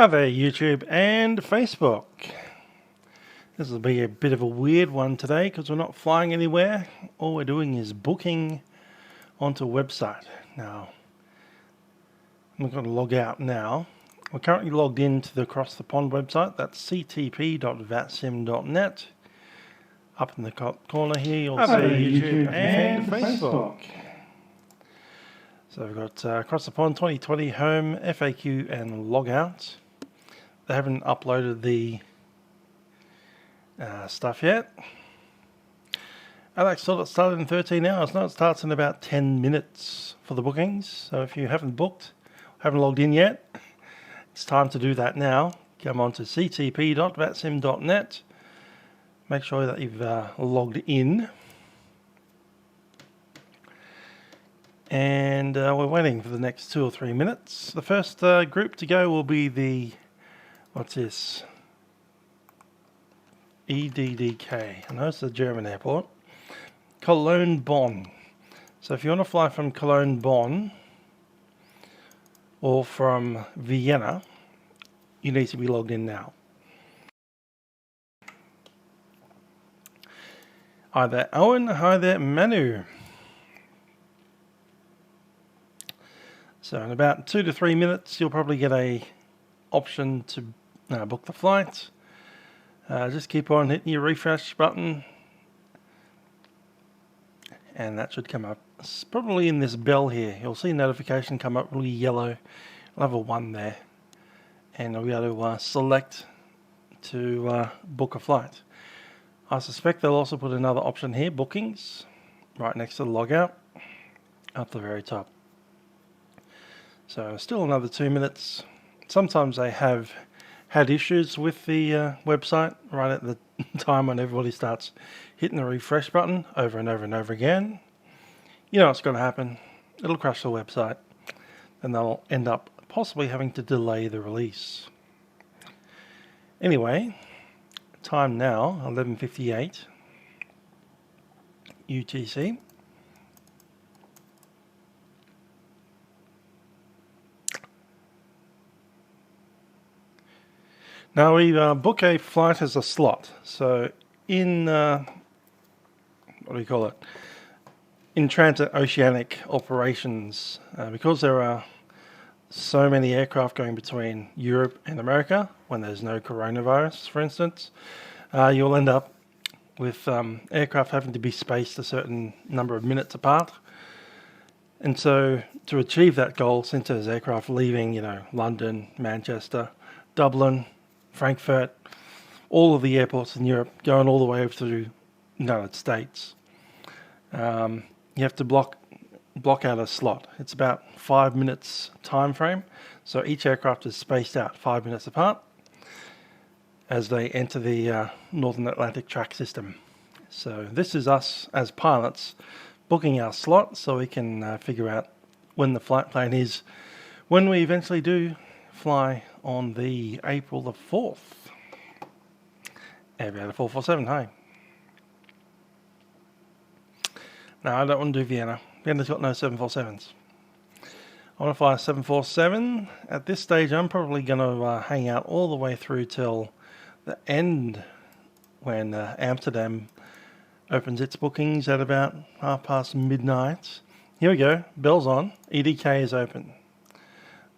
Hi there, YouTube and Facebook. This will be a bit of a weird one today because we're not flying anywhere. All we're doing is booking onto a website. Now, I'm going to log out now. We're currently logged into the Across the Pond website. That's ctp.vatsim.net. Up in the corner here, you'll see YouTube and Facebook. So we've got Across the Pond 2020 Home, FAQ and Logout. They haven't uploaded the stuff yet. Alex thought it started in 13 hours. No, it starts in about 10 minutes for the bookings. So if you haven't booked, haven't logged in yet, it's time to do that now. Come on to ctp.vatsim.net. Make sure that you've logged in. And we're waiting for the next 2 or 3 minutes. The first group to go will be the, what's this? EDDK. I know it's a German airport. Cologne Bonn. So if you want to fly from Cologne Bonn or from Vienna, you need to be logged in now. Hi there, Owen. Hi there, Manu. So in about 2 to 3 minutes, you'll probably get a option to book the flight. Just keep on hitting your refresh button, and that should come up. It's probably in this bell here. You'll see a notification come up, really yellow. You'll have a 1 there, and you'll be able to select to book a flight. I suspect they'll also put another option here, bookings, right next to the logout, up the very top. So still another 2 minutes. Sometimes they have had issues with the website right at the time when everybody starts hitting the refresh button over and over and over again. You know what's going to happen. It'll crash the website and they'll end up possibly having to delay the release. Anyway, time now, 11:58 UTC. Now we book a flight as a slot. So in, what do you call it? In transit oceanic operations, because there are so many aircraft going between Europe and America, when there's no coronavirus, for instance, you'll end up with aircraft having to be spaced a certain number of minutes apart. And so to achieve that goal, since there's aircraft leaving, London, Manchester, Dublin, Frankfurt, all of the airports in Europe, going all the way over to the United States, you have to block out a slot. It's about 5 minutes time frame, so each aircraft is spaced out 5 minutes apart as they enter the Northern Atlantic track system. So this is us as pilots booking our slot so we can figure out when the flight plan is when we eventually do fly on the April the 4th. Aviator 447, hi. No, I don't want to do Vienna. Vienna's got no 747s. I want to fly a 747. At this stage, I'm probably going to hang out all the way through till the end when Amsterdam opens its bookings at about midnight. Here we go. Bell's on. EDK is open.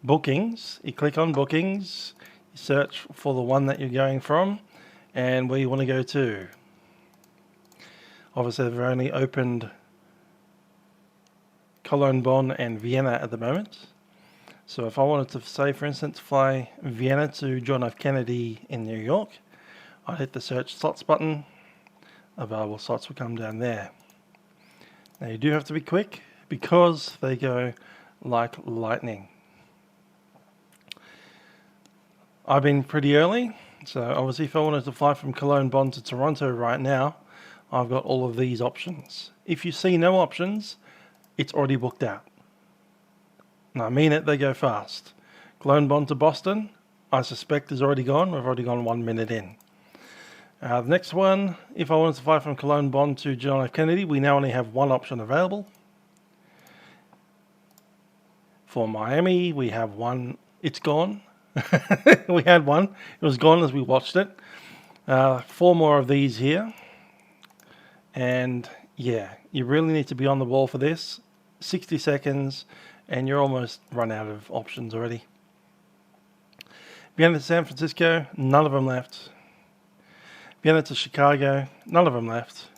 Bookings. You click on bookings. You search for the one that you're going from and where you want to go to. Obviously, they've only opened Cologne, Bonn and Vienna at the moment. So if I wanted to say, for instance, fly Vienna to John F. Kennedy in New York, I hit the search slots button. Available slots will come down there. Now you do have to be quick because they go like lightning. I've been pretty early, so obviously if I wanted to fly from Cologne, Bonn to Toronto right now, I've got all of these options. If you see no options, it's already booked out. And I mean it, they go fast. Cologne, Bonn to Boston, I suspect is already gone. We've already gone 1 minute in. The next one, if I wanted to fly from Cologne, Bonn to John F. Kennedy, we now only have one option available. For Miami, we have one, it's gone. We had one. It was gone as we watched it. 4 more of these here. And yeah, you really need to be on the ball for this. 60 seconds and you're almost run out of options already. Vienna to San Francisco, none of them left. Vienna to Chicago, none of them left.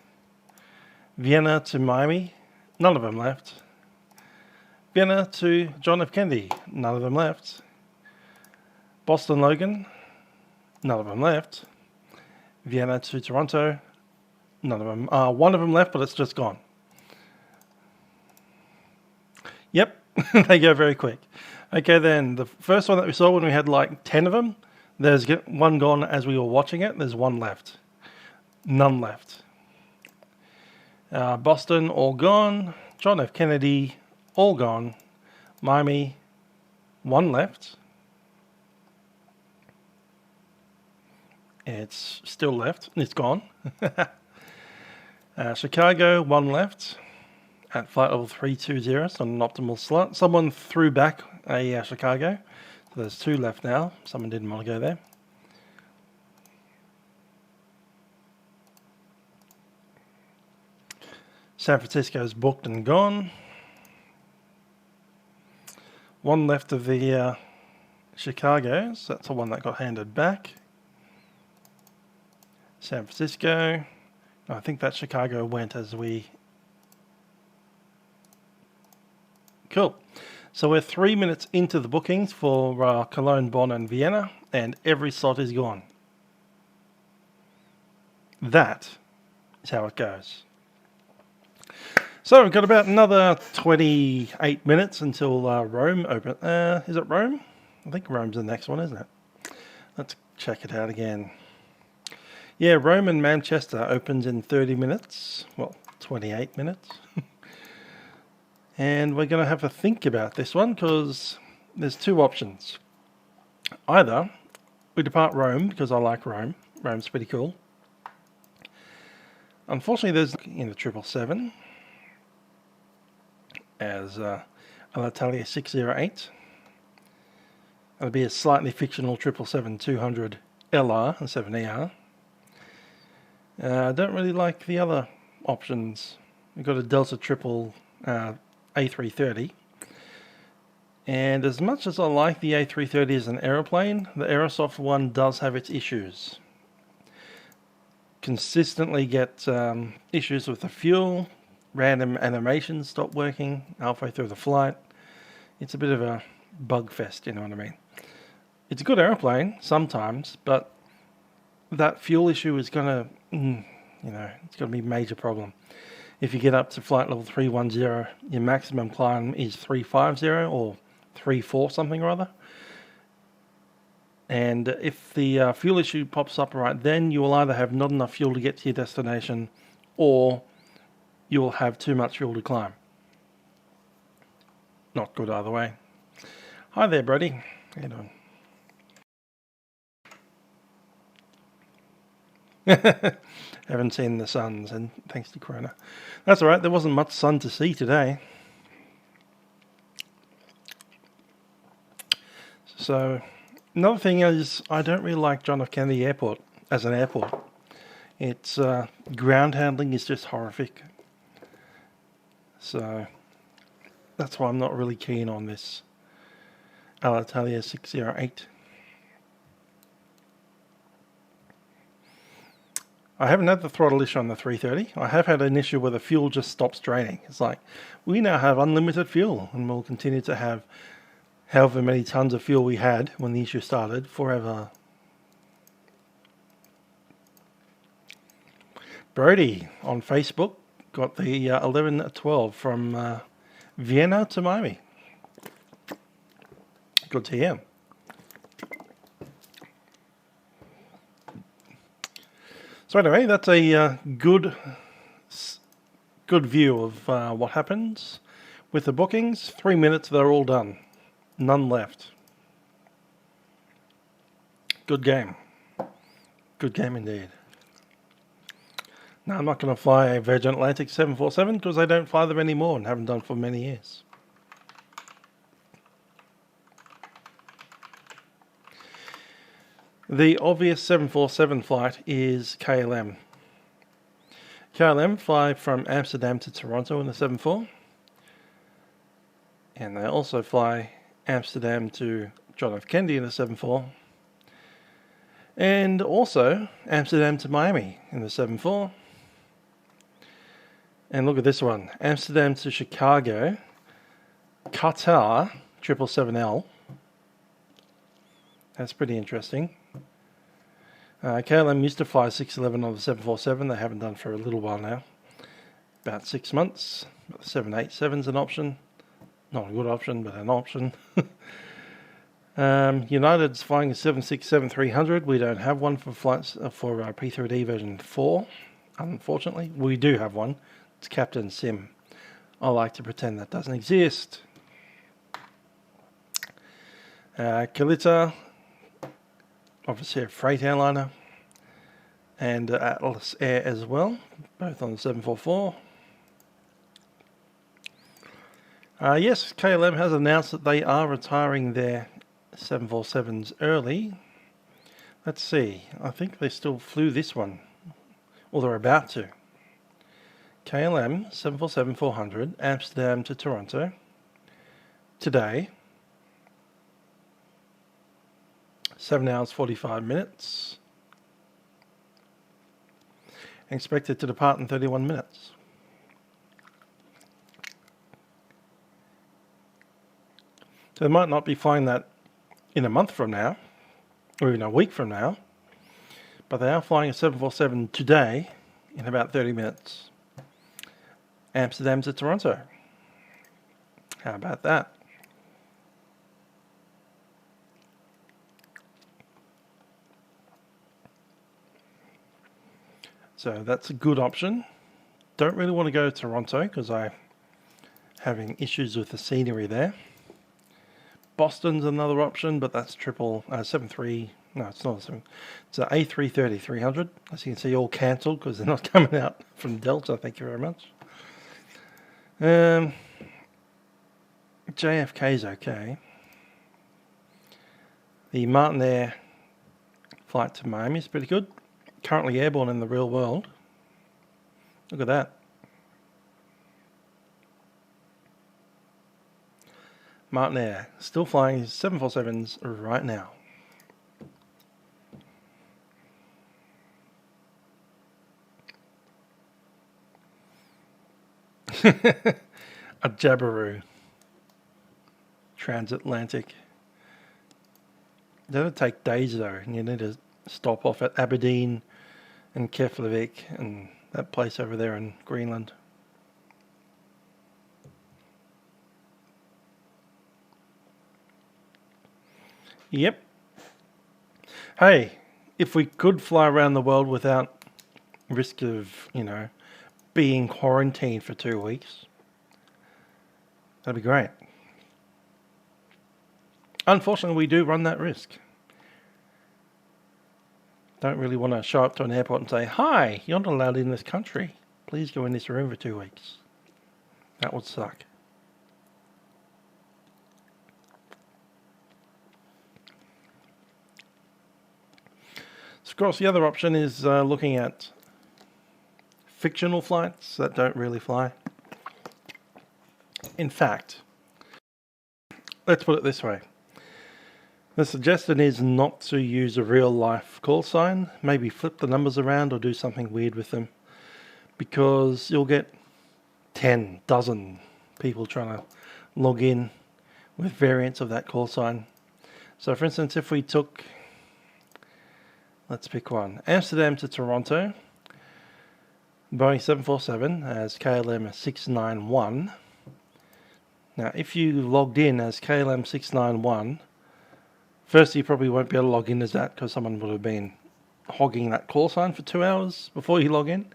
Vienna to Miami, none of them left. Vienna to John F. Kennedy, none of them left. Boston Logan, none of them left. Vienna to Toronto, none of them. One of them left, but it's just gone. Yep, they go very quick. Okay, then the first one that we saw when we had like 10 of them, there's one gone as we were watching it. There's one left. None left. Boston, all gone. John F. Kennedy, all gone. Miami, one left. It's still left. It's gone. Chicago, one left. At flight level 320, so an optimal slot. Someone threw back a Chicago. So there's 2 left now. Someone didn't want to go there. San Francisco's booked and gone. 1 left of the Chicago's. That's the one that got handed back. San Francisco. I think that Chicago went as we... Cool. So we're 3 minutes into the bookings for Cologne, Bonn and Vienna, and every slot is gone. That is how it goes. So we've got about another 28 minutes until Rome open. Is it Rome? I think Rome's the next one, isn't it? Let's check it out again. Yeah, Rome and Manchester opens in 30 minutes. Well, 28 minutes. And we're going to have to think about this one because there's 2 options. Either we depart Rome because I like Rome. Rome's pretty cool. Unfortunately, there's in the 777 as Alitalia 608. It'll be a slightly fictional 777-200 LR and 7ER. I don't really like the other options. We've got a Delta triple A330. And as much as I like the A330 as an aeroplane, the Aerosoft one does have its issues. Consistently get issues with the fuel, random animations stop working halfway through the flight. It's a bit of a bug fest, you know what I mean? It's a good aeroplane sometimes, but that fuel issue is going to, it's going to be a major problem. If you get up to flight level 310, your maximum climb is 350 or 34 something or other. And if the fuel issue pops up right then, you will either have not enough fuel to get to your destination or you will have too much fuel to climb. Not good either way. Hi there, Brody. How you doing? Haven't seen the suns, and thanks to Corona. That's alright, there wasn't much sun to see today. So, another thing is, I don't really like John F. Kennedy Airport as an airport. Its ground handling is just horrific. So, that's why I'm not really keen on this Alitalia 608. I haven't had the throttle issue on the 330. I have had an issue where the fuel just stops draining. It's like, we now have unlimited fuel and we'll continue to have however many tons of fuel we had when the issue started forever. Brody on Facebook got the 11:12 from Vienna to Miami. Good to hear. So anyway, that's a good view of what happens with the bookings. 3 minutes, they're all done. None left. Good game. Good game indeed. Now, I'm not going to fly a Virgin Atlantic 747 because I don't fly them anymore and haven't done for many years. The obvious 747 flight is KLM. KLM fly from Amsterdam to Toronto in the 74. And they also fly Amsterdam to John F. Kennedy in the 74. And also Amsterdam to Miami in the 74. And look at this one. Amsterdam to Chicago, Qatar 777L. That's pretty interesting. KLM used to fly 611 on the 747. They haven't done for a little while now. About 6 months. The 787's an option. Not a good option, but an option. United's flying a 767-300. We don't have one for flights for P3D version 4. Unfortunately, we do have one. It's Captain Sim. I like to pretend that doesn't exist. Kalita, obviously a freight airliner, and Atlas Air as well, both on the 744. Yes, KLM has announced that they are retiring their 747s early. Let's see, I think they still flew this one, or they're about to. KLM 747-400, Amsterdam to Toronto, today, 7 hours 45 minutes, expected to depart in 31 minutes. So they might not be flying that in a month from now, or even a week from now, but they are flying a 747 today in about 30 minutes. Amsterdam to Toronto. How about that? So that's a good option. Don't really want to go to Toronto because I'm having issues with the scenery there. Boston's another option, but that's 73. No, it's not a 7. It's an A330-300. As you can see, all cancelled because they're not coming out from Delta. Thank you very much. JFK's okay. The Martin Air flight to Miami is pretty good. Currently airborne in the real world. Look at that. Martin Air still flying his 747s right now. A Jabiru transatlantic. That'll take days though, and you need to stop off at Aberdeen and Keflavik and that place over there in Greenland. Yep. Hey, if we could fly around the world without risk of, being quarantined for 2 weeks, that'd be great. Unfortunately, we do run that risk. Don't really want to show up to an airport and say, "Hi, you're not allowed in this country. Please go in this room for 2 weeks." That would suck. So, of course, the other option is looking at fictional flights that don't really fly. In fact, let's put it this way. The suggestion is not to use a real life call sign, maybe flip the numbers around or do something weird with them, because you'll get 10 dozen people trying to log in with variants of that call sign. So for instance, if we took, let's pick one, Amsterdam to Toronto, Boeing 747 as KLM 691. Now if you logged in as KLM 691, first, you probably won't be able to log in as that because someone would have been hogging that call sign for 2 hours before you log in.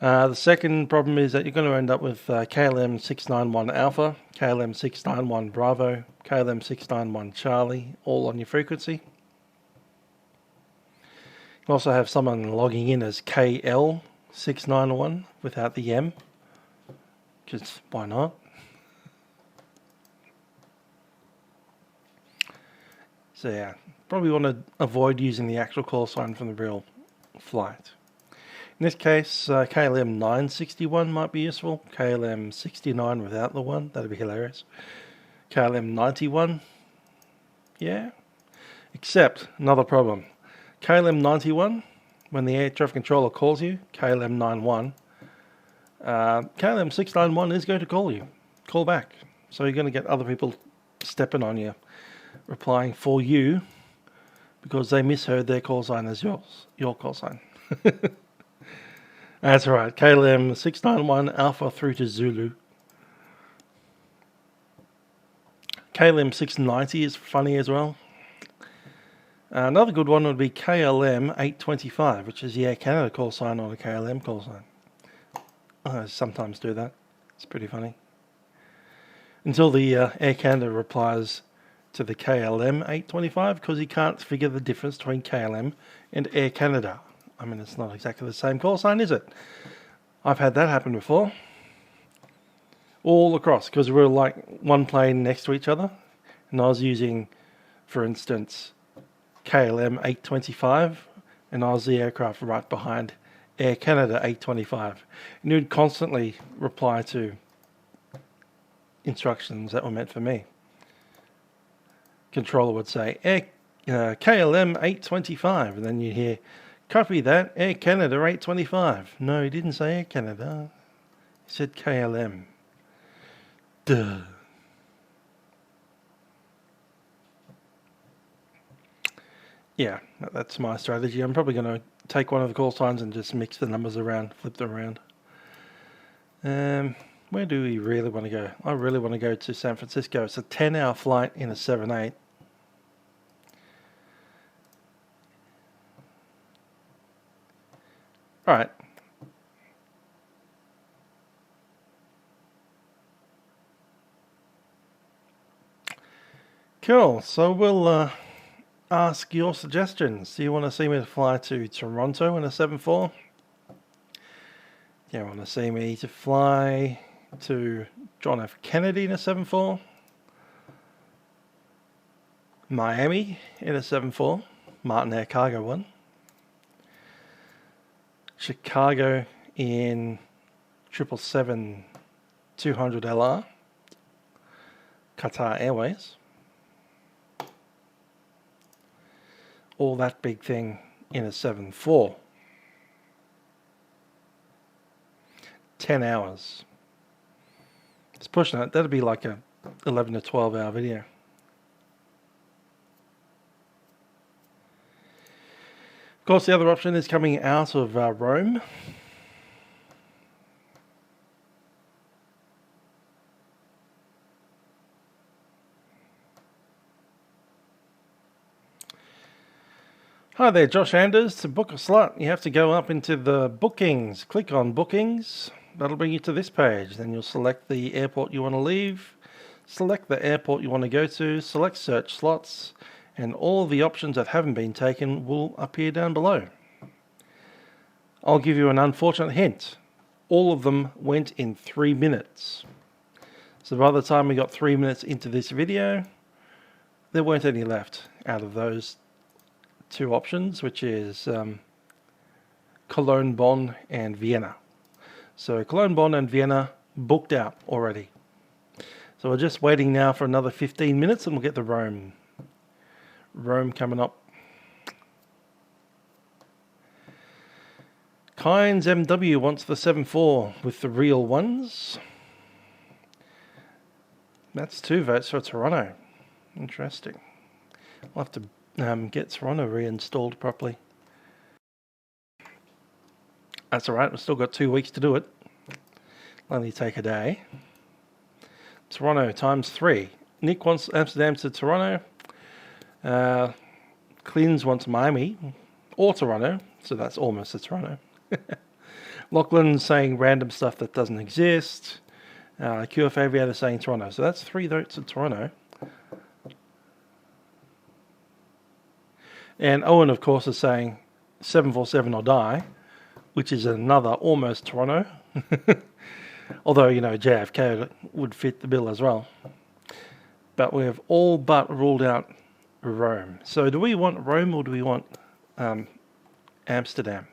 The second problem is that you're going to end up with KLM 691 Alpha, KLM 691 Bravo, KLM 691 Charlie, all on your frequency. You also have someone logging in as KL 691 without the M, because why not? So yeah, probably want to avoid using the actual call sign from the real flight. In this case, KLM 961 might be useful. KLM 69 without the 1, that'd be hilarious. KLM 91, yeah. Except, another problem. KLM 91, when the air traffic controller calls you, KLM 91, KLM 691 is going to call back. So you're going to get other people stepping on you, replying for you, because they misheard their call sign as your call sign. That's right, KLM 691 Alpha through to Zulu. KLM 690 is funny as well. Another good one would be KLM 825, which is the Air Canada call sign or the KLM call sign. I sometimes do that. It's pretty funny. Until the Air Canada replies to the KLM 825 because he can't figure the difference between KLM and Air Canada. I mean, it's not exactly the same call sign, is it? I've had that happen before. All across, because we were like one plane next to each other, and I was using, for instance, KLM 825, and I was the aircraft right behind Air Canada 825. And you'd constantly reply to instructions that were meant for me. Controller would say, KLM 825, and then you'd hear, copy that, Air Canada 825. No, he didn't say Air Canada. He said KLM. Duh. Yeah, that's my strategy. I'm probably going to take one of the call signs and just mix the numbers around, flip them around. Where do we really want to go? I really want to go to San Francisco. It's a 10-hour flight in a 7-8. All right. Cool. So we'll ask your suggestions. Do you want to see me to fly to Toronto in a 7-4? Do you want to see me to fly to John F. Kennedy in a 7-4? Miami in a 7-4, Martin Air Cargo 1. Chicago in 777-200 LR, Qatar Airways. All that big thing in a 7-4. 10 hours. It's pushing it. That'd be like a 11 to 12 hour video. Of course, the other option is coming out of Rome. Hi there, Josh Anders. To book a slot, you have to go up into the bookings. Click on bookings. That'll bring you to this page. Then you'll select the airport you want to leave, select the airport you want to go to, select search slots, and all the options that haven't been taken will appear down below. I'll give you an unfortunate hint. All of them went in 3 minutes. So by the time we got 3 minutes into this video, there weren't any left out of those 2 options, which is Cologne, Bonn, and Vienna. So Cologne, Bonn, and Vienna booked out already. So we're just waiting now for another 15 minutes and we'll get the Rome coming up. Kynes MW wants the 7-4 with the real ones. That's 2 votes for Toronto. Interesting. I'll have to get Toronto reinstalled properly. That's alright, we've still got 2 weeks to do it. Only take a day. Toronto times 3. Nick wants Amsterdam to Toronto. Clins wants Miami or Toronto, so that's almost a Toronto. Lachlan's saying random stuff that doesn't exist. QF Aviator saying Toronto, so that's 3 votes at Toronto. And Owen, of course, is saying 747 or die, which is another almost Toronto. Although, you know, JFK would fit the bill as well. But we have all but ruled out Rome. So do we want Rome or do we want Amsterdam?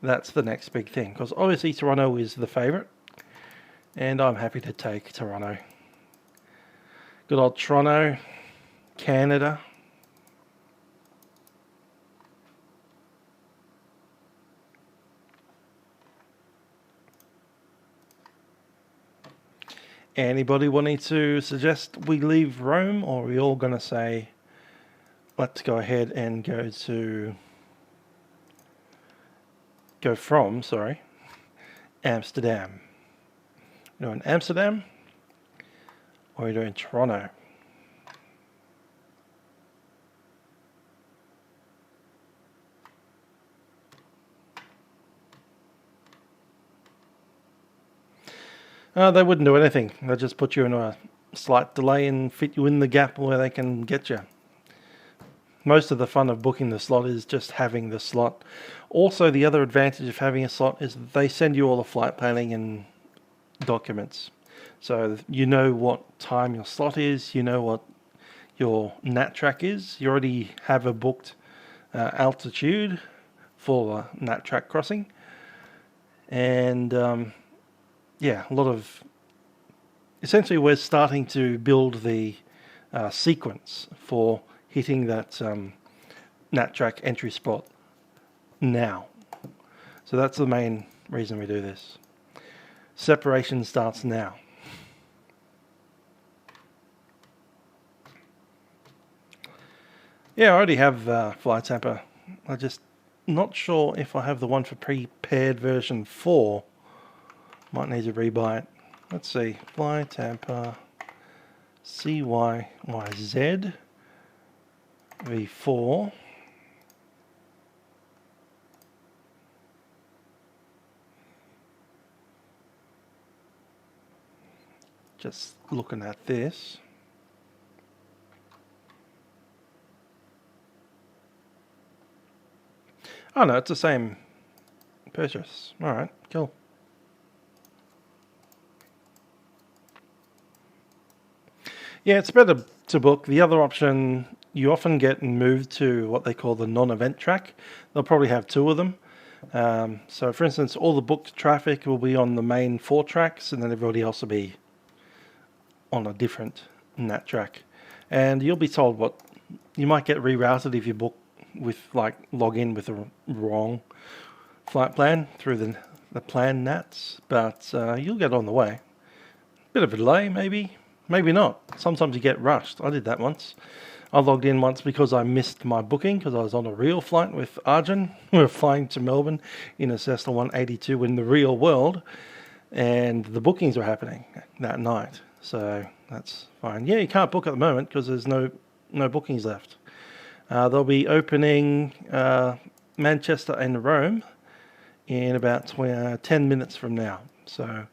That's the next big thing, because obviously Toronto is the favourite, and I'm happy to take Toronto. Good old Toronto, Canada. Anybody wanting to suggest we leave Rome, or are we all going to say, let's go ahead and go from Amsterdam? You're doing Amsterdam, or you're doing Toronto? They wouldn't do anything. They'll just put you in a slight delay and fit you in the gap where they can get you. Most of the fun of booking the slot is just having the slot. Also, the other advantage of having a slot is they send you all the flight planning and documents. So you know what time your slot is, you know what your nat track is. You already have a booked altitude for nat track crossing. And yeah, a lot of... Essentially, we're starting to build the sequence for hitting that nat track entry spot now. So that's the main reason we do this. Separation starts now. Yeah, I already have Flight Tamper. I'm just not sure if I have the one for prepared version 4. Might need to rebuy it. Let's see. Flight Tamper CYYZ V4. Just looking at this. Oh no, it's the same purchase. Alright, cool. Yeah, it's better to book. The other option, you often get moved to what they call the non-event track. They'll probably have 2 of them. So for instance, all the booked traffic will be on the main 4 tracks, and then everybody else will be on a different nat track. And you'll be told what... You might get rerouted if you book with, like, log in with a wrong flight plan through the plan nats, but you'll get on the way. Bit of a delay, maybe. Maybe not. Sometimes you get rushed. I did that once. I logged in once because I missed my booking because I was on a real flight with Arjun. We were flying to Melbourne in a Cessna 182 in the real world, and the bookings were happening that night. So that's fine. Yeah, you can't book at the moment because there's no bookings left. They'll be opening Manchester and Rome in about 10 minutes from now. So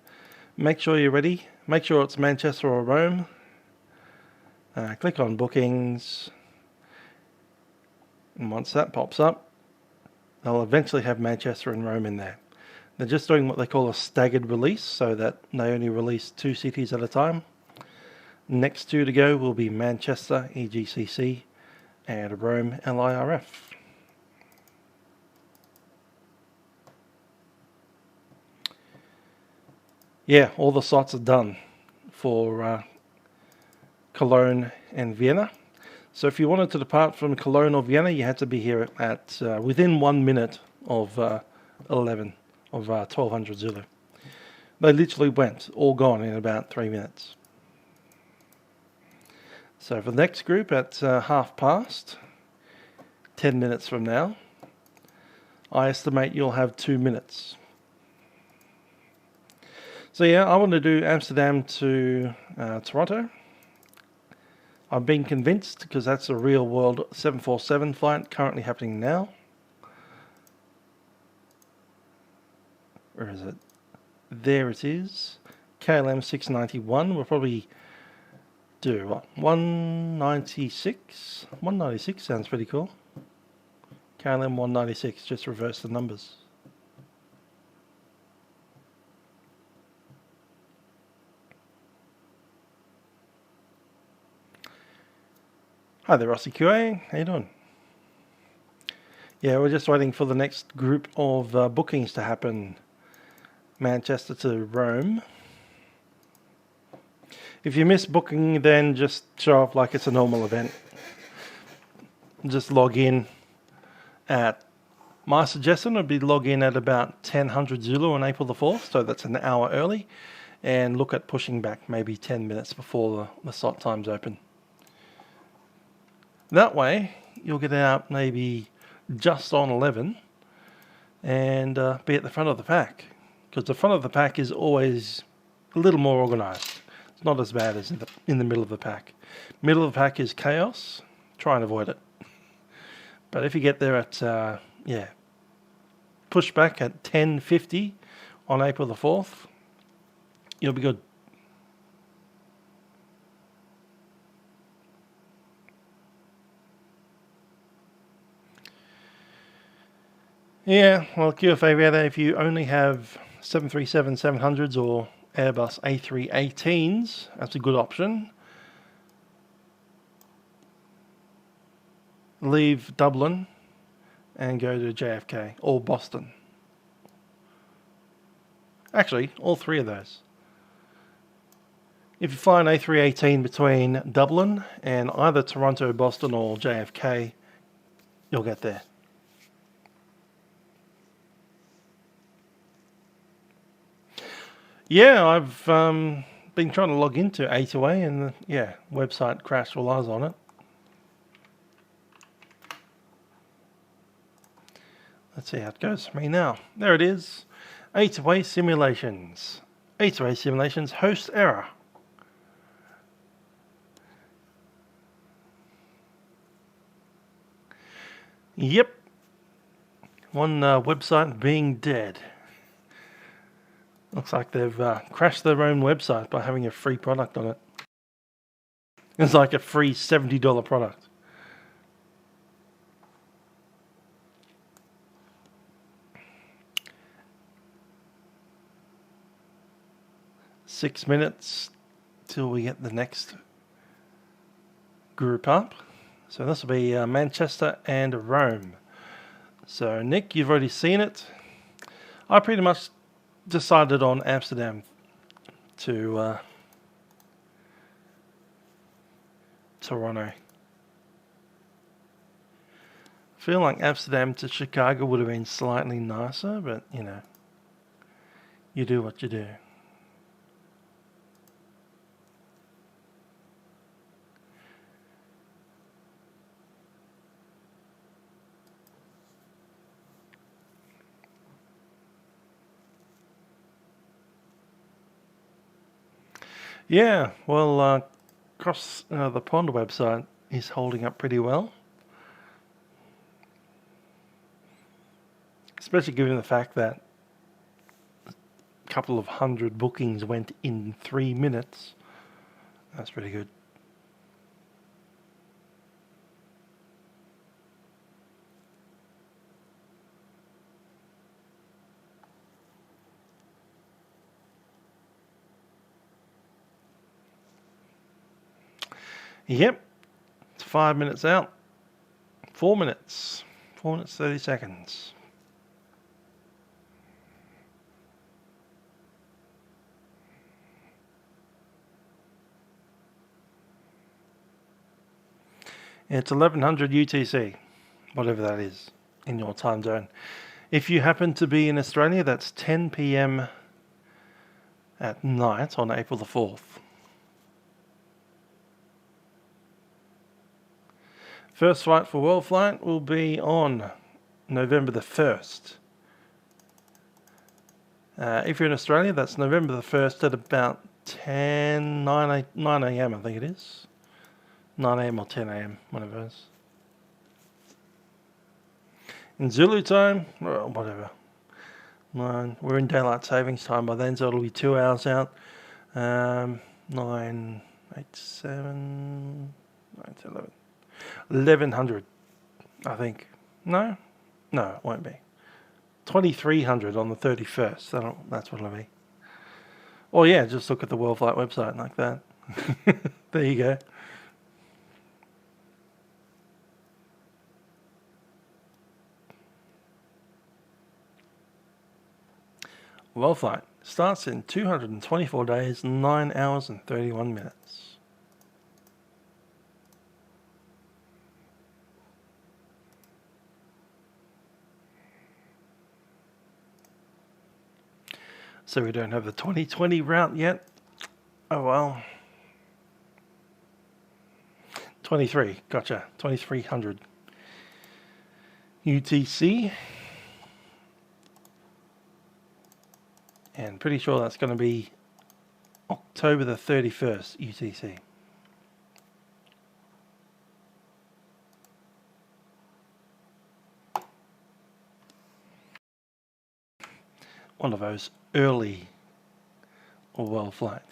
make sure you're ready. Make sure it's Manchester or Rome. Click on bookings. And once that pops up, they'll eventually have Manchester and Rome in there. They're just doing what they call a staggered release, so that they only release 2 cities at a time. Next 2 to go will be Manchester, EGCC, and Rome, LIRF. Yeah, all the slots are done for Cologne and Vienna. So if you wanted to depart from Cologne or Vienna, you had to be here at within 1 minute of 1200 Zulu. They literally went, all gone in about 3 minutes. So for the next group at past, 10 minutes from now, I estimate you'll have 2 minutes. So yeah, I want to do Amsterdam to Toronto. I've been convinced because that's a real world 747 flight currently happening now. Where is it? There it is. KLM 691. We'll probably do what? 196? 196 sounds pretty cool. KLM 196, just reverse the numbers. Hi there, Rossi QA. How you doing? Yeah, we're just waiting for the next group of bookings to happen. Manchester to Rome. If you miss booking, then just show up like it's a normal event. Just log in at... My suggestion would be log in at about 10:00 Zulu on April the 4th, so that's an hour early, and look at pushing back maybe 10 minutes before the slot times open. That way, you'll get out maybe just on 11 and be at the front of the pack, because the front of the pack is always a little more organised. It's not as bad as in the middle of the pack. Middle of the pack is chaos. Try and avoid it. But if you get there at push back at 10:50 on April the 4th, you'll be good. Yeah, well, QF Aviator, if you only have 737-700s or Airbus A318s, that's a good option. Leave Dublin and go to JFK or Boston. Actually, all three of those. If you fly an A318 between Dublin and either Toronto, Boston or JFK, you'll get there. Yeah, I've been trying to log into A2A and the website crashed while I was on it. Let's see how it goes for me now. There it is. A2A simulations. A2A simulations host error. Yep. One website being dead. Looks like they've crashed their own website by having a free product on it. It's like a free $70 product. Six minutes till we get the next group up. So this will be Manchester and Rome. So Nick, you've already seen it. I pretty much decided on Amsterdam to Toronto. I feel like Amsterdam to Chicago would have been slightly nicer, but you know, you do what you do. Yeah, well, Cross the Pond website is holding up pretty well. Especially given the fact that a couple of hundred bookings went in 3 minutes. That's pretty good. Yep, it's 5 minutes out. 4 minutes. 4 minutes, 30 seconds. It's 1100 UTC, whatever that is in your time zone. If you happen to be in Australia, that's 10 p.m. at night on April the 4th. First flight for World Flight will be on November the 1st. If you're in Australia, that's November the 1st at about 9 a.m. I think it is. 9 a.m. or 10 a.m. one of those. In Zulu time, well, whatever. We're in daylight savings time by then, so it'll be 2 hours out. 9, 8, 7, 9, 10, 11. 1100, I think. No, it won't be. 2300 on the 31st. That's what it'll be. Oh yeah, just look at the World Flight website like that. There you go. Well flight starts in 224 days, 9 hours and 31 minutes. So we don't have the 2020 route yet. Oh well. 23, gotcha. 2300 UTC. And pretty sure that's going to be October the 31st UTC. One of those early or well flight.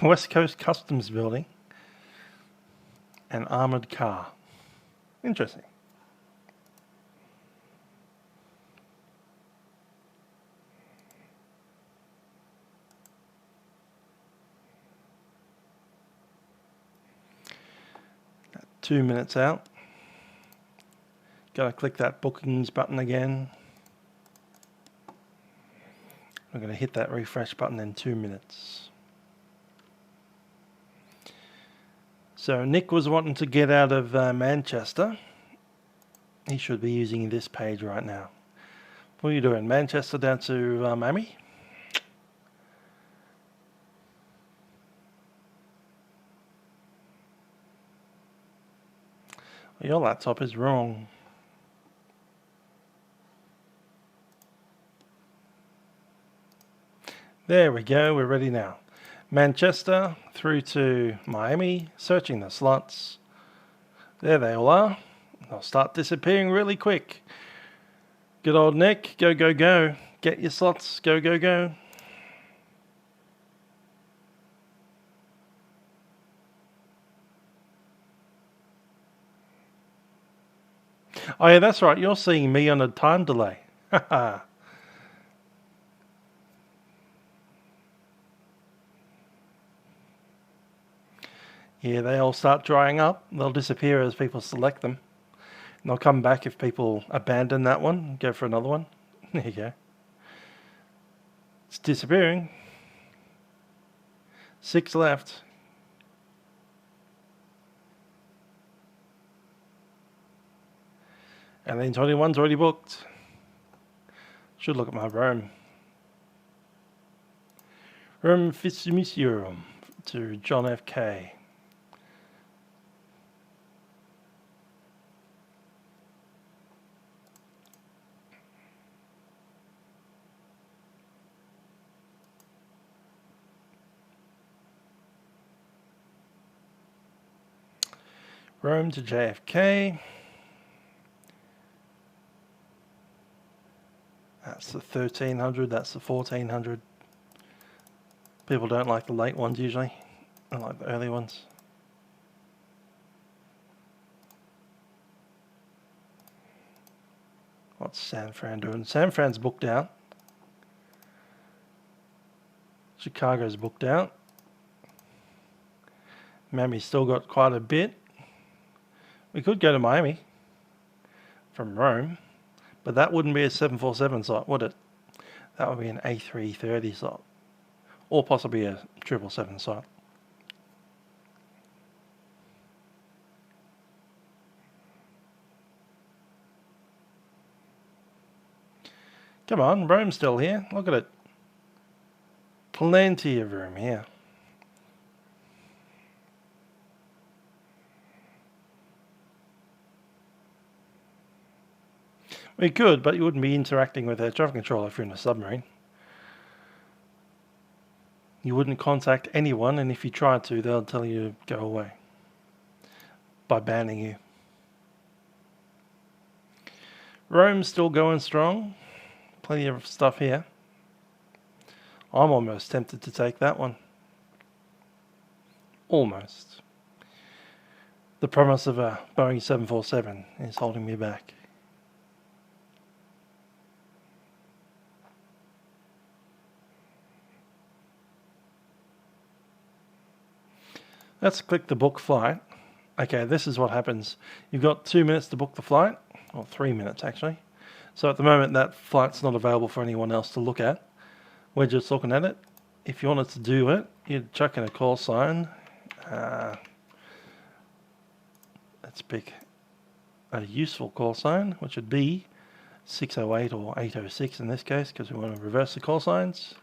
West Coast Customs Building. An armoured car. Interesting. At 2 minutes out. Gotta click that bookings button again. I'm going to hit that refresh button in 2 minutes. So Nick was wanting to get out of Manchester. He should be using this page right now. What are you doing? Manchester down to Miami? Well, your laptop is wrong. There we go, we're ready now. Manchester through to Miami, searching the slots. There they all are. They'll start disappearing really quick. Good old Nick, go, go, go. Get your slots, go, go, go. Oh yeah, that's right, you're seeing me on a time delay. Haha. Yeah, they all start drying up. They'll disappear as people select them. And they'll come back if people abandon that one and go for another one. There you go. It's disappearing. 6 left. And then 21's already booked. Should look at my Rome. Rome Fitzmuseum to John FK. Rome to JFK. That's the 1300, that's the 1400. People don't like the late ones usually. I like the early ones. What's San Fran doing? San Fran's booked out. Chicago's booked out. Miami's still got quite a bit. We could go to Miami from Rome, but that wouldn't be a 747 slot, would it? That would be an A330 slot, or possibly a 777 slot. Come on, Rome's still here. Look at it. Plenty of room here. We could, but you wouldn't be interacting with air traffic control if you're in a submarine. You wouldn't contact anyone, and if you tried to, they'll tell you to go away by banning you. Rome's still going strong. Plenty of stuff here. I'm almost tempted to take that one. Almost. The promise of a Boeing 747 is holding me back. Let's click the book flight. Okay, this is what happens. You've got 2 minutes to book the flight, or 3 minutes actually. So at the moment that flight's not available for anyone else to look at. We're just looking at it. If you wanted to do it, you'd chuck in a call sign. Let's pick a useful call sign, which would be 608 or 806 in this case, because we want to reverse the call signs.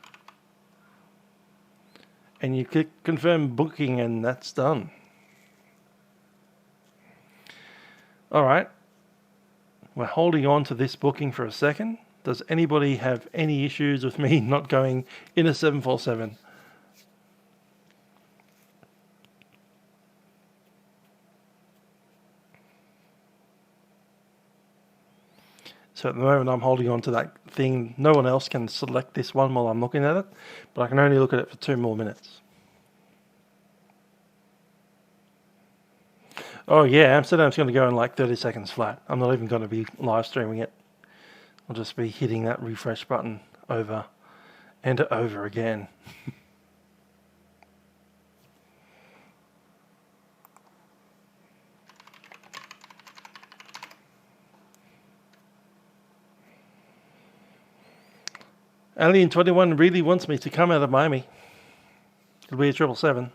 And you click confirm booking and that's done. Alright, we're holding on to this booking for a second. Does anybody have any issues with me not going in a 747? So at the moment I'm holding on to that thing. No one else can select this one while I'm looking at it, but I can only look at it for 2 more minutes. Oh yeah, Amsterdam's going to go in like 30 seconds flat. I'm not even going to be live streaming it. I'll just be hitting that refresh button over and over again. Alien 21 really wants me to come out of Miami. It'll be a 777.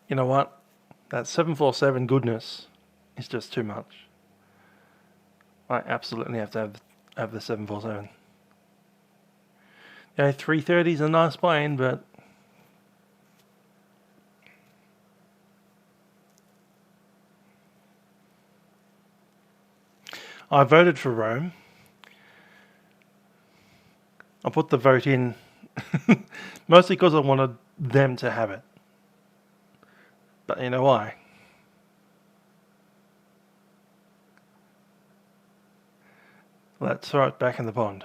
You know what? That 747 goodness is just too much. I absolutely have to have the 747. Yeah, 330 is a nice plane, but I voted for Rome. I put the vote in mostly because I wanted them to have it. But you know why? Let's throw it back in the pond.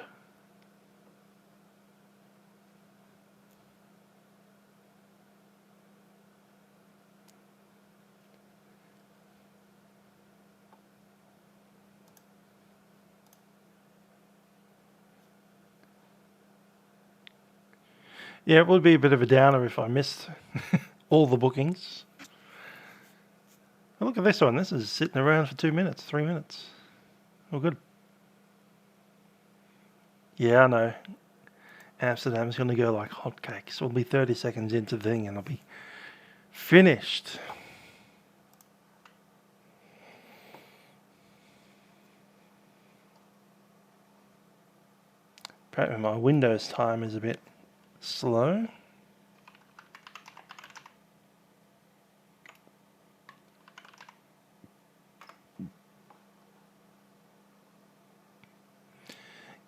Yeah, it would be a bit of a downer if I missed all the bookings. But look at this one. This is sitting around for 2 minutes, 3 minutes. All good. Yeah, I know. Amsterdam's going to go like hotcakes. We'll be 30 seconds into the thing and I'll be finished. Apparently my Windows time is a bit slow.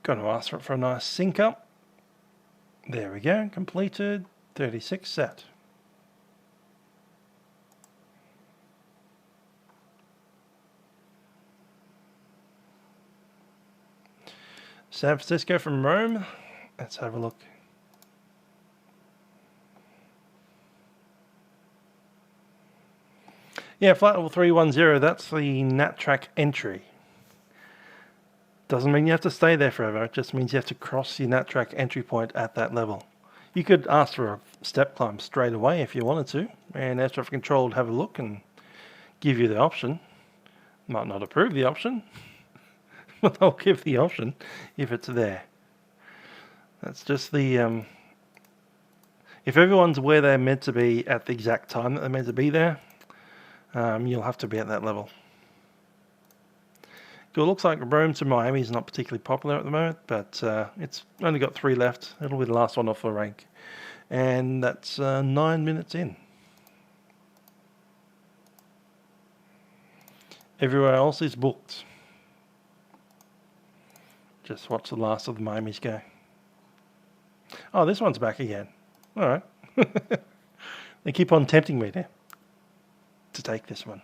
Going to ask for a nice sync up. There we go, completed. 36 set. San Francisco from Rome. Let's have a look. Yeah, flight level 310, that's the NatTrack entry. Doesn't mean you have to stay there forever, it just means you have to cross your NatTrack entry point at that level. You could ask for a step climb straight away if you wanted to, and air traffic control would have a look and give you the option. Might not approve the option, but they'll give the option if it's there. That's just the... if everyone's where they're meant to be at the exact time that they're meant to be there, you'll have to be at that level. It looks like Rome to Miami is not particularly popular at the moment, but it's only got 3 left. It'll be the last one off the rank. And that's 9 minutes in. Everywhere else is booked. Just watch the last of the Miamis go. Oh, this one's back again. All right. They keep on tempting me to take this one.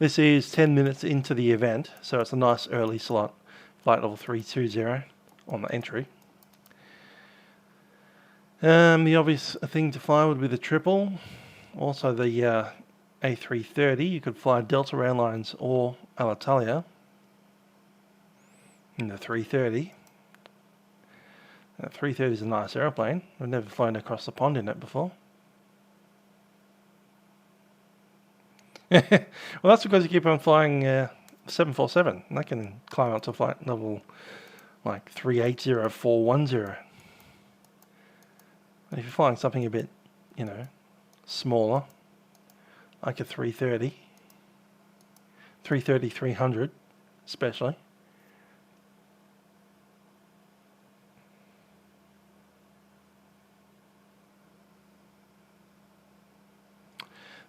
This is 10 minutes into the event, so it's a nice early slot. Flight level 320 on the entry. The obvious thing to fly would be the triple. Also the A330. You could fly Delta Airlines or Alitalia in the 330. 330 is a nice aeroplane. I've never flown across the pond in it before. Well, that's because you keep on flying 747. And that can climb up to flight level like 380, 410. If you're flying something a bit, you know, smaller, like a 330, 300 especially.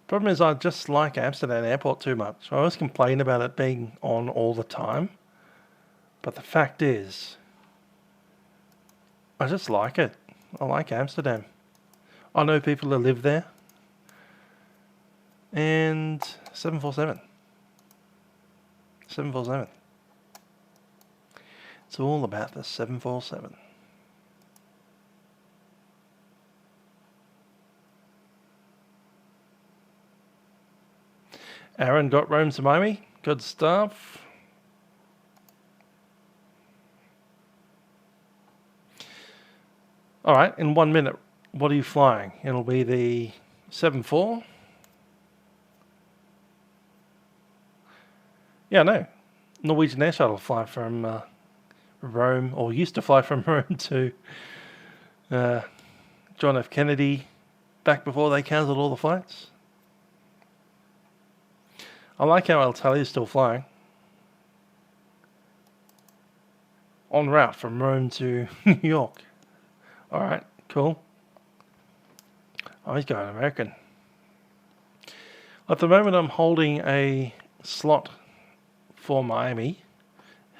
Problem is I just like Amsterdam Airport too much. I always complain about it being on all the time. But the fact is, I just like it. I like Amsterdam. I know people that live there. And 747. 747. It's all about the 747. Aaron got Rome to Miami. Good stuff. All right, in 1 minute, what are you flying? It'll be the 74. Yeah, no. Norwegian Air Shuttle fly from Rome, or used to fly from Rome to John F. Kennedy back before they cancelled all the flights. I like how Alitalia is still flying. En route from Rome to New York. Alright, cool. Oh, he's going American. At the moment I'm holding a slot for Miami.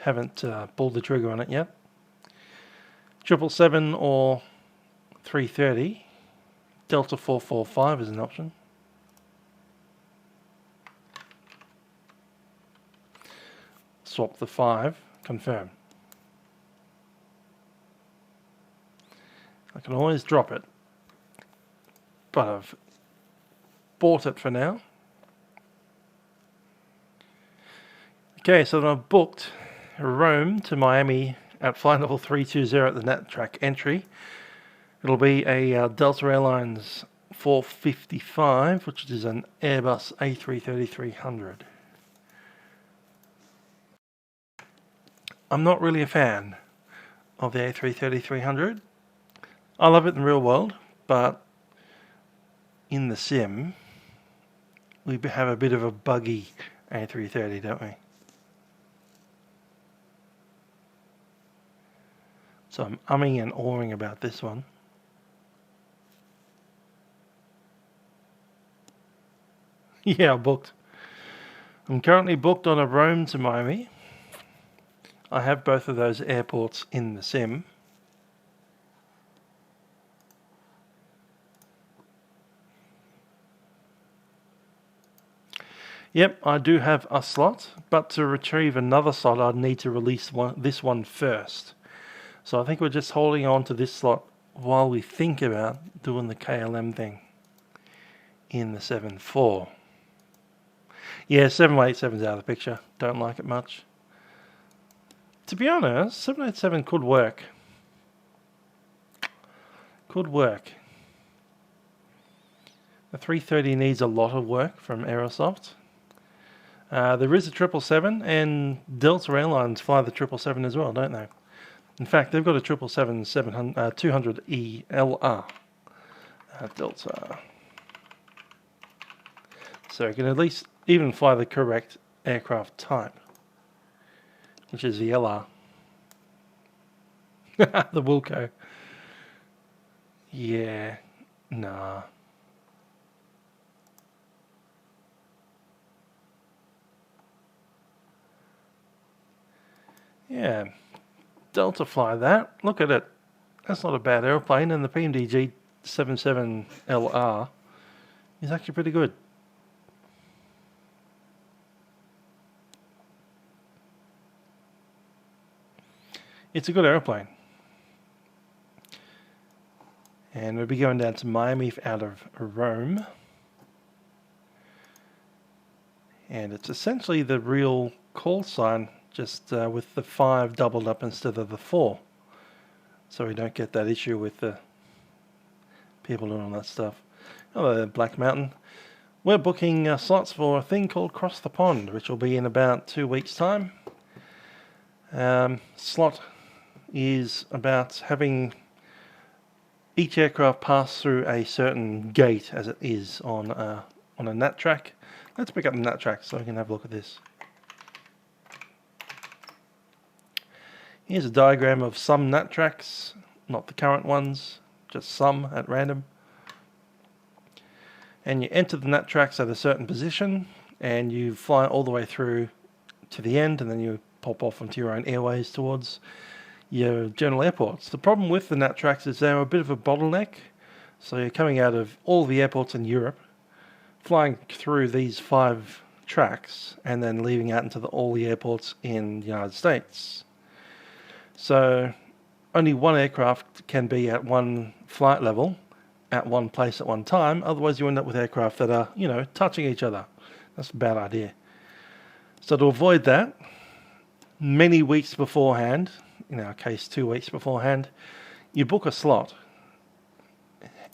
Haven't pulled the trigger on it yet. 777 or 330. Delta 445 is an option. Swap the 5, confirm. I can always drop it, but I've bought it for now. Okay, so I've booked Rome to Miami at flight level 320 at the NatTrack entry. It'll be a Delta Airlines 455, which is an Airbus A330-300. I'm not really a fan of the A330-300. I love it in real world, but in the sim, we have a bit of a buggy A330, don't we? So I'm umming and awing about this one. Yeah, I'm booked. I'm currently booked on a Rome to Miami. I have both of those airports in the sim. Yep, I do have a slot, but to retrieve another slot I'd need to release this one first. So I think we're just holding on to this slot while we think about doing the KLM thing in the 7.4. Yeah, 787's out of the picture. Don't like it much. To be honest, 787 could work. Could work. The 330 needs a lot of work from Aerosoft. There is a 777, and Delta Airlines fly the 777 as well, don't they? In fact, they've got a 777-200E LR. Delta. So you can at least even fly the correct aircraft type, which is the LR. The Wilco. Yeah, nah. Yeah, Delta fly that. Look at it. That's not a bad airplane, and the PMDG 77LR is actually pretty good. It's a good airplane. And we'll be going down to Miami out of Rome. And it's essentially the real call sign, just with the 5 doubled up instead of the 4. so we don't get that issue with the people doing all that stuff. Hello, Black Mountain. We're booking slots for a thing called Cross the Pond, which will be in about 2 weeks' time. Slot is about having each aircraft pass through a certain gate, as it is on a nat track. Let's pick up the nat track so we can have a look at this. Here's a diagram of some nat tracks, not the current ones, just some at random. And you enter the nat tracks at a certain position, and you fly all the way through to the end, and then you pop off onto your own airways towards your general airports. The problem with the nat tracks is they're a bit of a bottleneck. So you're coming out of all the airports in Europe, flying through these 5 tracks, and then leaving out into all the airports in the United States. So only one aircraft can be at one flight level at one place at one time. Otherwise you end up with aircraft that are, touching each other. That's a bad idea. So to avoid that, many weeks beforehand, in our case 2 weeks beforehand, you book a slot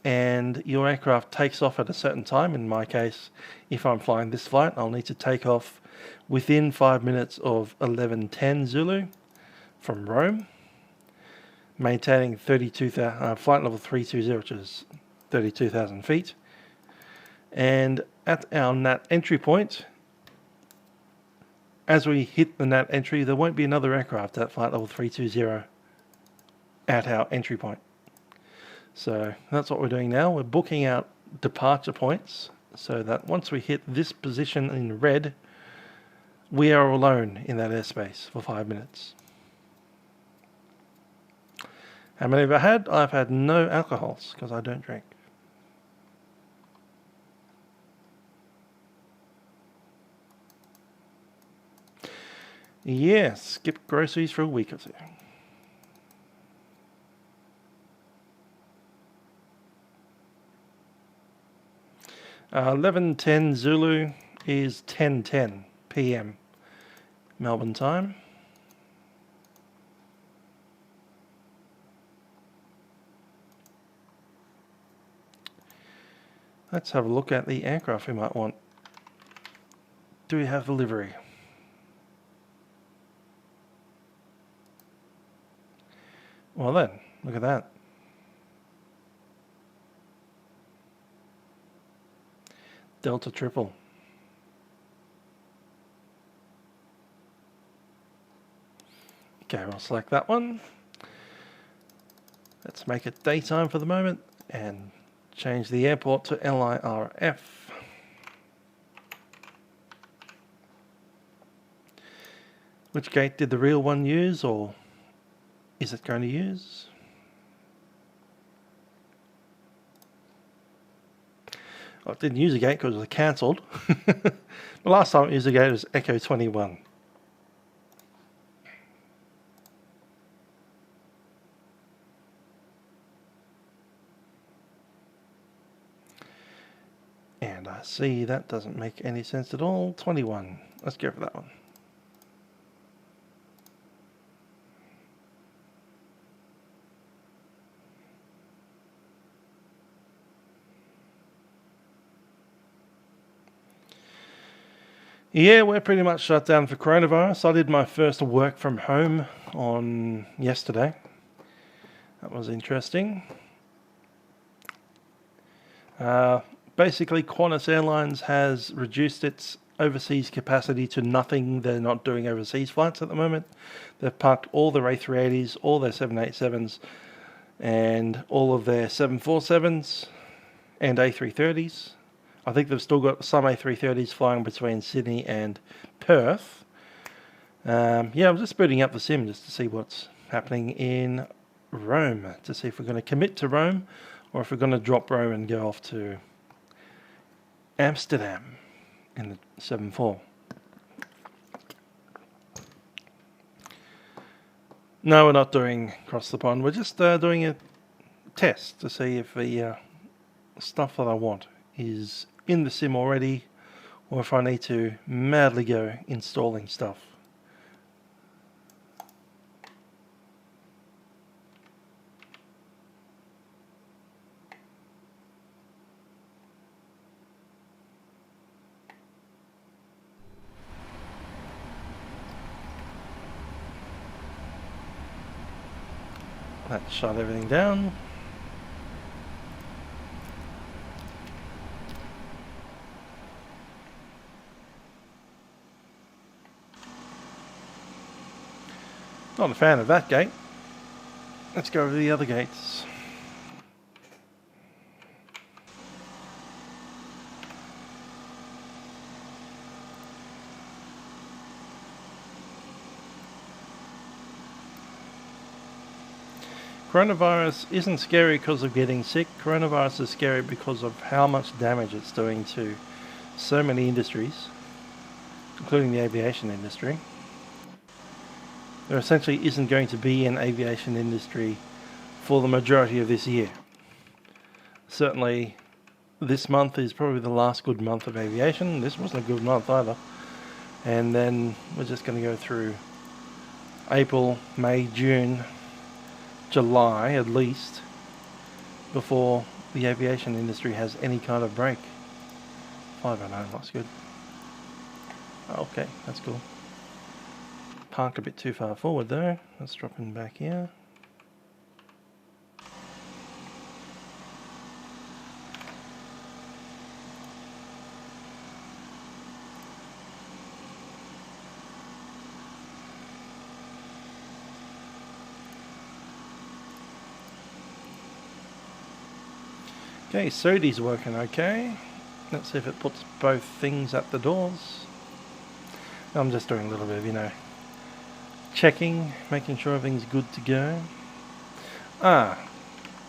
and your aircraft takes off at a certain time. In my case, if I'm flying this flight, I'll need to take off within 5 minutes of 11:10 Zulu from Rome, maintaining flight level 320, which is 32,000 feet. And at our NAT entry point, as we hit the NAT entry, there won't be another aircraft at flight level 320 at our entry point. So that's what we're doing now. We're booking out departure points so that once we hit this position in red, we are alone in that airspace for 5 minutes. How many have I had? I've had no alcohols because I don't drink. Yeah, skip groceries for a week or two. Uh, 11:10 Zulu is 10:10 p.m. Melbourne time. Let's have a look at the aircraft we might want. Do we have the livery? Well then, look at that. Delta Triple. Okay, we'll select that one. Let's make it daytime for the moment and change the airport to LIRF. Which gate did the real one use, or is it going to use? Well, it didn't use a gate because it was cancelled. The last time it used a gate was Echo 21. And I see that doesn't make any sense at all. 21. Let's go for that one. Yeah, we're pretty much shut down for coronavirus. I did my first work from home on yesterday. That was interesting. Basically, Qantas Airlines has reduced its overseas capacity to nothing. They're not doing overseas flights at the moment. They've parked all their A380s, all their 787s, and all of their 747s and A330s. I think they've still got some A330s flying between Sydney and Perth. Yeah, I'm just booting up the sim just to see what's happening in Rome, to see if we're going to commit to Rome or if we're going to drop Rome and go off to Amsterdam in the 7-4. No, we're not doing Cross the Pond. We're just doing a test to see if the stuff that I want is in the sim already, or if I need to madly go installing stuff. That shut everything down. Not a fan of that gate. Let's go over to the other gates. Coronavirus isn't scary because of getting sick. Coronavirus is scary because of how much damage it's doing to so many industries, including the aviation industry. There essentially isn't going to be an aviation industry for the majority of this year. Certainly this month is probably the last good month of aviation. This wasn't a good month either. And then we're just going to go through April, May, June, July at least, before the aviation industry has any kind of break. 509, that's good. Okay, that's cool. Parked a bit too far forward though. Let's drop in back here. Okay, SODI's working okay. Let's see if it puts both things at the doors. I'm just doing a little bit of, checking, making sure everything's good to go.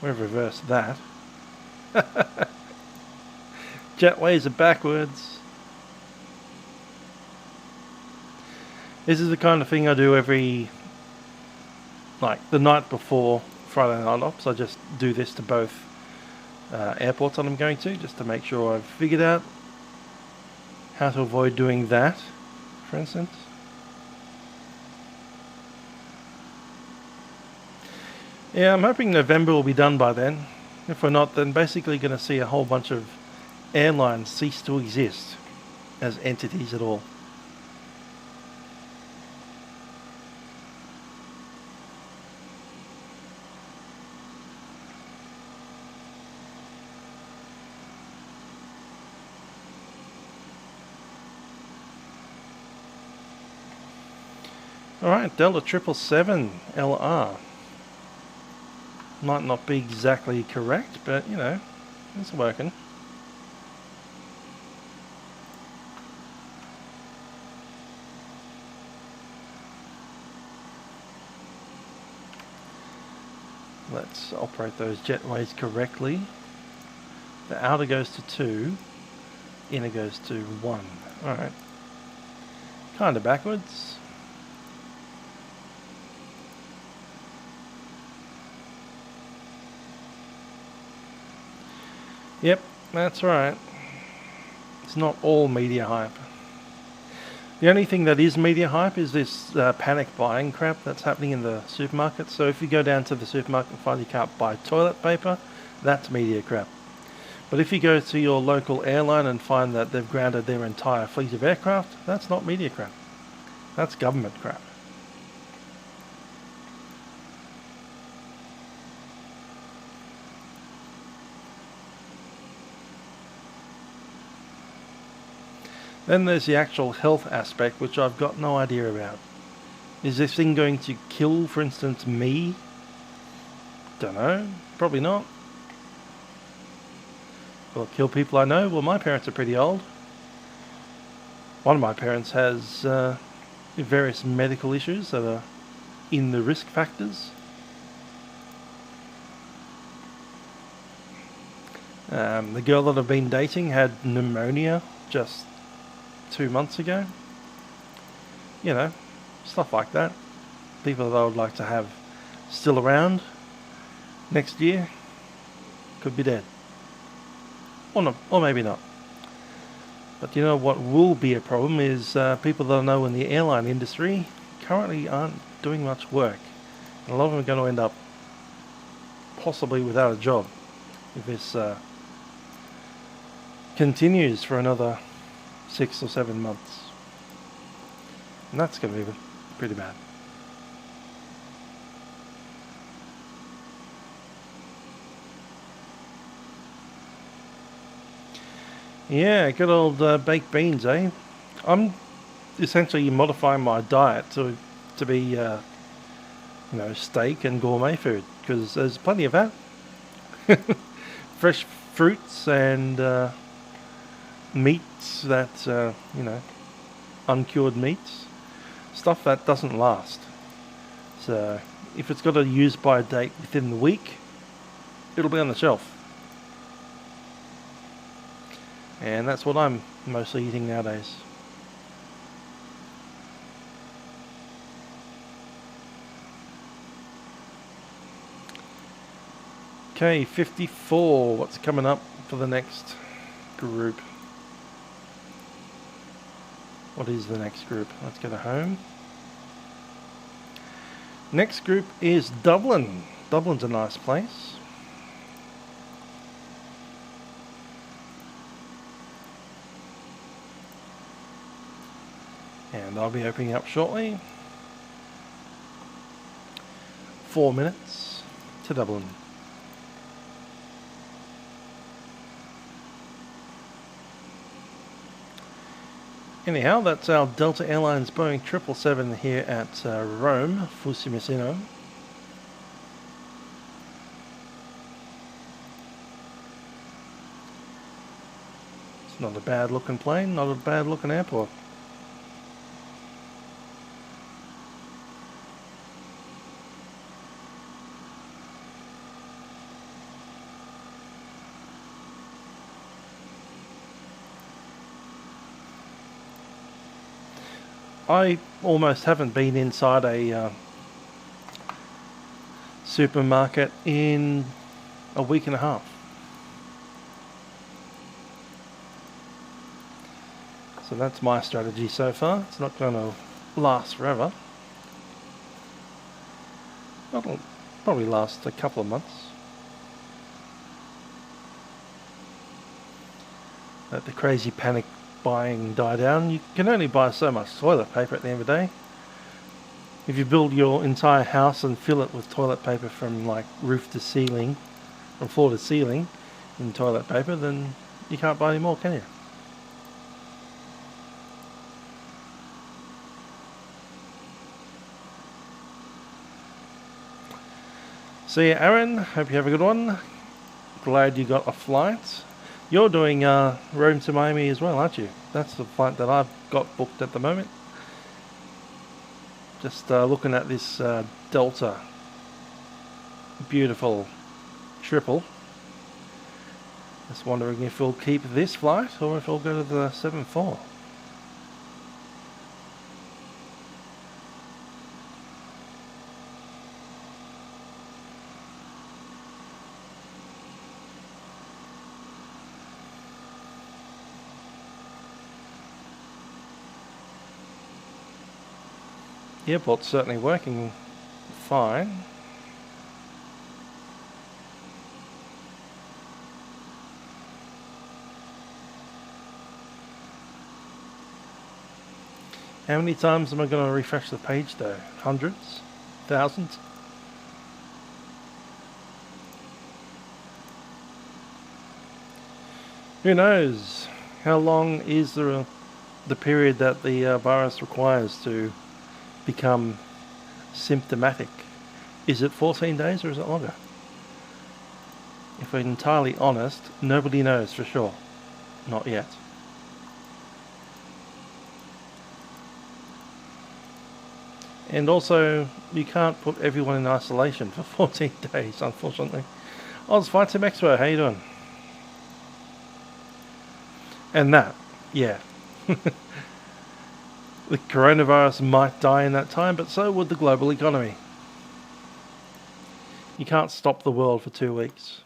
We've reversed that. Jetways are backwards. This is the kind of thing I do every, the night before Friday night ops. I just do this to both airports that I'm going to, just to make sure I've figured out how to avoid doing that, for instance. Yeah, I'm hoping November will be done by then. If we're not, then basically going to see a whole bunch of airlines cease to exist as entities at all. Alright, Delta 777 LR. Might not be exactly correct, but it's working. Let's operate those jetways correctly. The outer goes to 2, inner goes to 1. Alright. Kinda backwards. Yep, that's right. It's not all media hype. The only thing that is media hype is this panic buying crap that's happening in the supermarket. So if you go down to the supermarket and find you can't buy toilet paper, that's media crap. But if you go to your local airline and find that they've grounded their entire fleet of aircraft, that's not media crap. That's government crap. Then there's the actual health aspect, which I've got no idea about. Is this thing going to kill, for instance, me? Don't know. Probably not. Will it kill people I know? Well, my parents are pretty old. One of my parents has various medical issues that are in the risk factors. The girl that I've been dating had pneumonia just 2 months ago. Stuff like that. People that I would like to have still around next year could be dead. Or not, or maybe not. But what will be a problem is people that I know in the airline industry currently aren't doing much work. And a lot of them are going to end up possibly without a job if this continues for another 6 or 7 months. And that's going to be pretty bad. Yeah, good old baked beans, eh? I'm essentially modifying my diet to be steak and gourmet food because there's plenty of that. Fresh fruits and meats that uncured meats, stuff that doesn't last. So if it's got a use by date within the week, it'll be on the shelf. And that's what I'm mostly eating nowadays. Okay, 54. What's coming up for the next group? What is the next group? Let's go to home. Next group is Dublin. Dublin's a nice place. And I'll be opening up shortly. 4 minutes to Dublin. Anyhow, that's our Delta Airlines Boeing 777 here at Rome, Fusimicino. It's not a bad looking plane, not a bad looking airport. I almost haven't been inside a supermarket in a week and a half. So that's my strategy so far. It's not going to last forever. It'll probably last a couple of months. Let the crazy panic buying die down. You can only buy so much toilet paper at the end of the day. If you build your entire house and fill it with toilet paper from like roof to ceiling, from floor to ceiling in toilet paper, then you can't buy any more, can you? See you, Aaron. Hope you have a good one. Glad you got a flight. You're doing Rome to Miami as well, aren't you? That's the flight that I've got booked at the moment. Just looking at this Delta. Beautiful triple. Just wondering if we'll keep this flight or if we'll go to the 7-4. The airport's certainly working fine. How many times am I going to refresh the page though? Hundreds? Thousands? Who knows? How long is the period that the virus requires to become symptomatic? Is it 14 days or is it longer? If we're entirely honest, nobody knows for sure. Not yet. And also, you can't put everyone in isolation for 14 days, unfortunately. Oz Vatsim Expo, how you doing? And that, yeah. The coronavirus might die in that time, but so would the global economy. You can't stop the world for 2 weeks.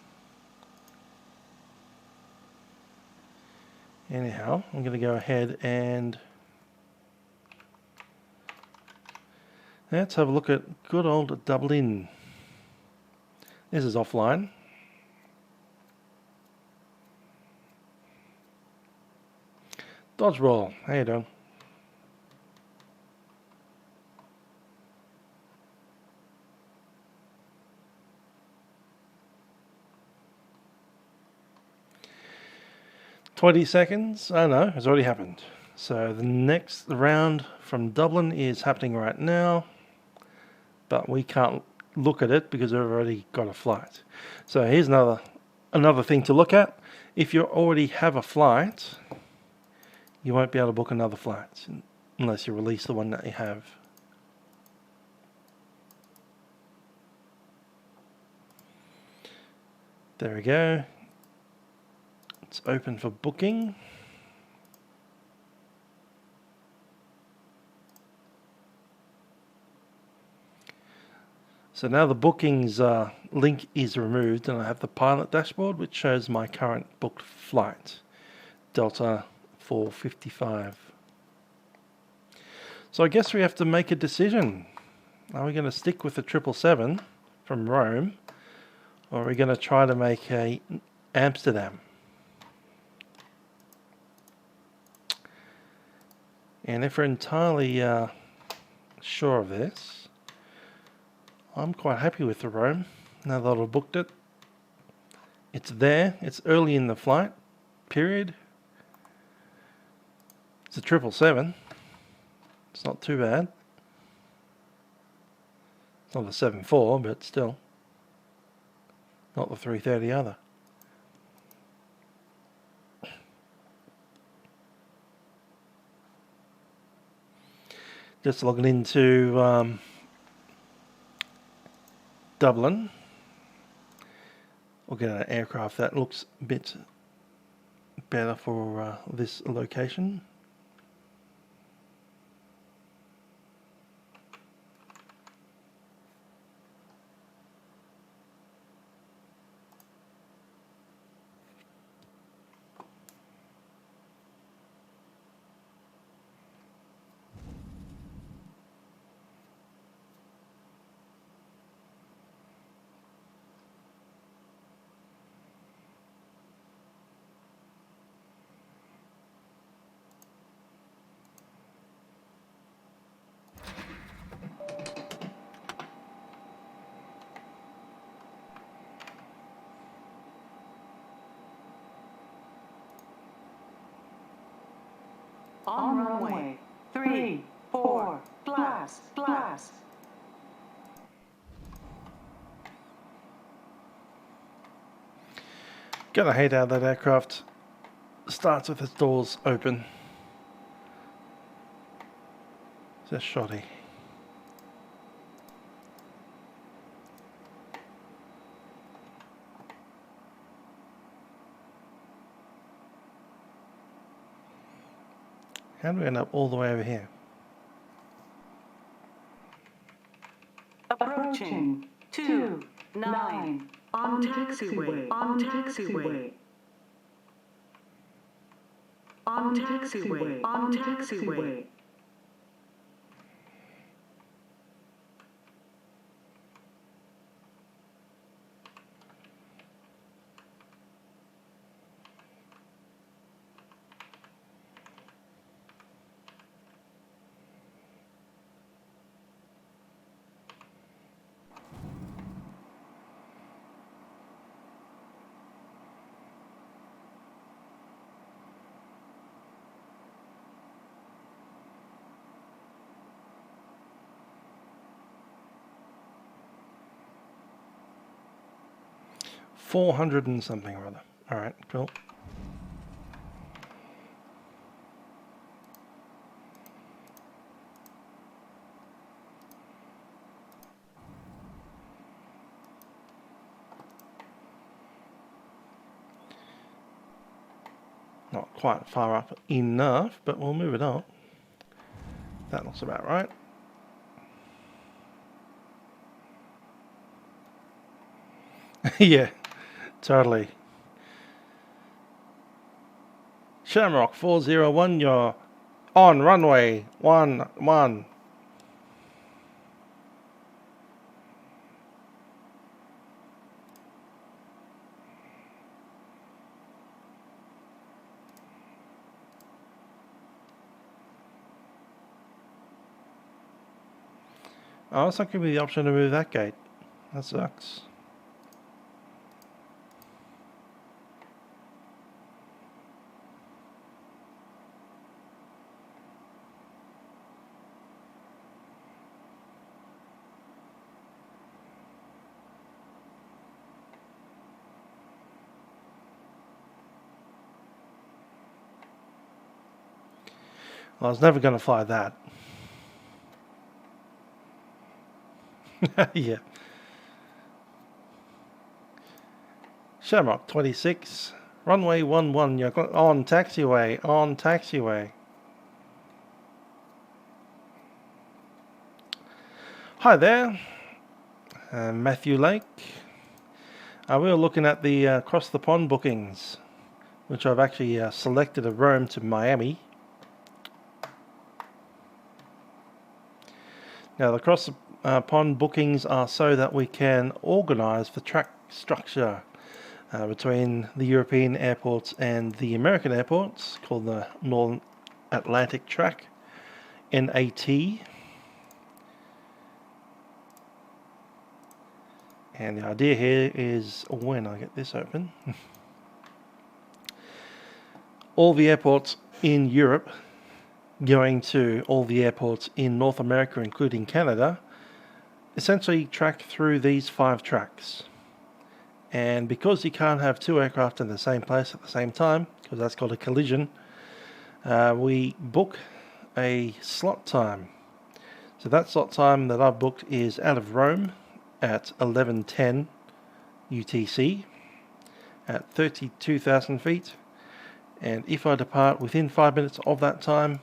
Anyhow, I'm going to go ahead and let's have a look at good old Dublin. This is offline. Dodgeball, how you doing? 20 seconds? Oh no, it's already happened. So the next round from Dublin is happening right now, but we can't look at it because we've already got a flight. So here's another thing to look at. If you already have a flight, you won't be able to book another flight unless you release the one that you have. There we go. It's open for booking. So now the bookings link is removed and I have the pilot dashboard which shows my current booked flight, Delta 455. So I guess we have to make a decision. Are we going to stick with the 777 from Rome, or are we going to try to make a Amsterdam? And if we're entirely sure of this, I'm quite happy with the Rome now that I've booked it. It's there, it's early in the flight period. It's a 777. It's not too bad. It's not a 74, but still. Not the 330 either. Just logging into Dublin. We'll get an aircraft that looks a bit better for this location. On runway 34, blast, blast. Gotta hate how that aircraft starts with its doors open. Just shoddy. How do we end up all the way over here? Approaching 29 on taxiway, on taxiway. On taxiway, on taxiway. $400 and something or other. All right, cool. Not quite far up enough, but we'll move it on. That looks about right. Yeah, totally. Shamrock 401, you're on runway 11. Oh, it's not giving me the option to move that gate. That sucks. I was never going to fly that. Yeah. Shamrock 26, runway 11, you're on taxiway, on taxiway. Hi there, Matthew Lake. We were looking at the across the pond bookings, which I've actually selected a Rome to Miami. Now the cross the pond bookings are so that we can organise the track structure between the European airports and the American airports, called the Northern Atlantic Track, NAT. And the idea here is, when I get this open, all the airports in Europe going to all the airports in North America, including Canada, essentially track through these 5 tracks. And because you can't have 2 aircraft in the same place at the same time, because that's called a collision, we book a slot time. So that slot time that I've booked is out of Rome at 11:10 UTC at 32,000 feet. And if I depart within 5 minutes of that time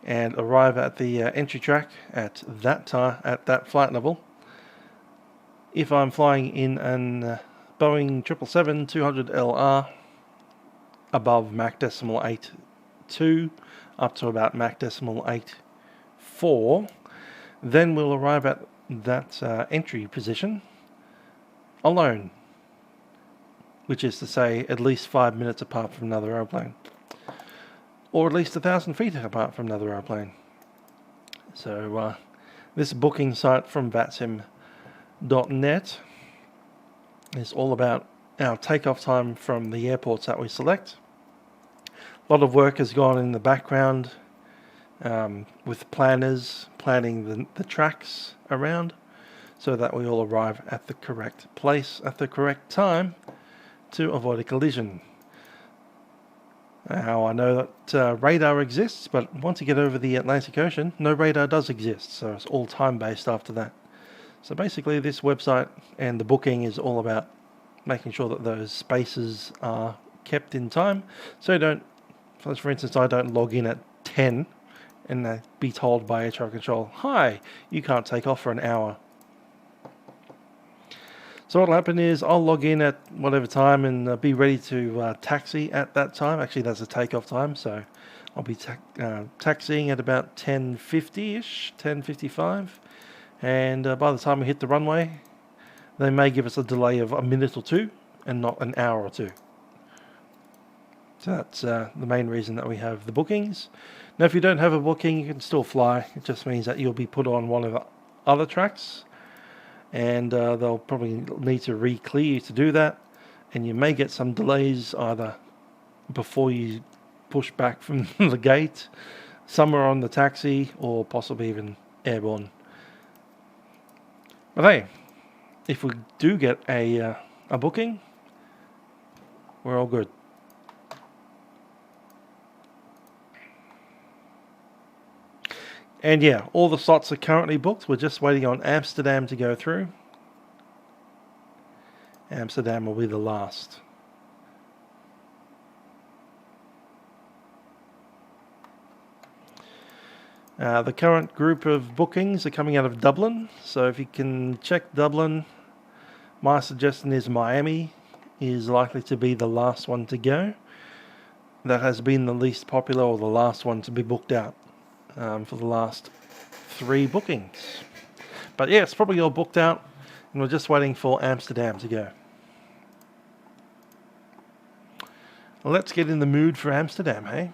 and arrive at the entry track at that time, at that flight level, if I'm flying in an Boeing 777-200LR above Mach decimal 8.2 up to about Mach decimal 8.4, then we'll arrive at that entry position alone, which is to say at least 5 minutes apart from another airplane, or at least 1,000 feet apart from another airplane. So this booking site from Vatsim.net is all about our takeoff time from the airports that we select. A lot of work has gone in the background with planners planning the tracks around so that we all arrive at the correct place at the correct time to avoid a collision. Now, I know that radar exists, but once you get over the Atlantic Ocean, no radar does exist, so it's all time-based after that. So basically this website and the booking is all about making sure that those spaces are kept in time. So don't, for instance, I don't log in at 10 and be told by air traffic control, hi, you can't take off for an hour. So what will happen is I'll log in at whatever time and be ready to taxi at that time. Actually, that's the takeoff time, so I'll be taxiing at about 10:50-ish, 10:55. And by the time we hit the runway, they may give us a delay of a minute or two and not an hour or two. So that's the main reason that we have the bookings. Now, if you don't have a booking, you can still fly. It just means that you'll be put on one of the other tracks, and they'll probably need to re-clear you to do that. And you may get some delays either before you push back from the gate, somewhere on the taxi, or possibly even airborne. But hey, if we do get a booking, we're all good. And yeah, all the slots are currently booked. We're just waiting on Amsterdam to go through. Amsterdam will be the last. The current group of bookings are coming out of Dublin. So if you can check Dublin, my suggestion is Miami is likely to be the last one to go. That has been the least popular or the last one to be booked out for the last 3 bookings. But yeah, it's probably all booked out and we're just waiting for Amsterdam to go. Well, let's get in the mood for Amsterdam, hey?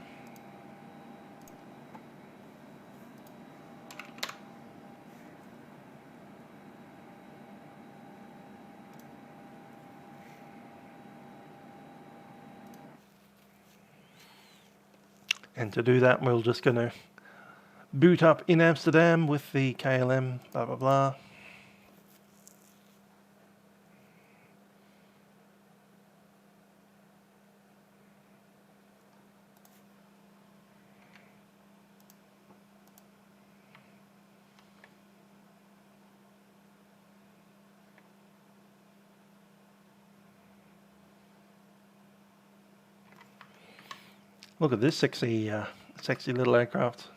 And to do that, we're just going to boot up in Amsterdam with the KLM, blah, blah, blah. Look at this sexy little aircraft.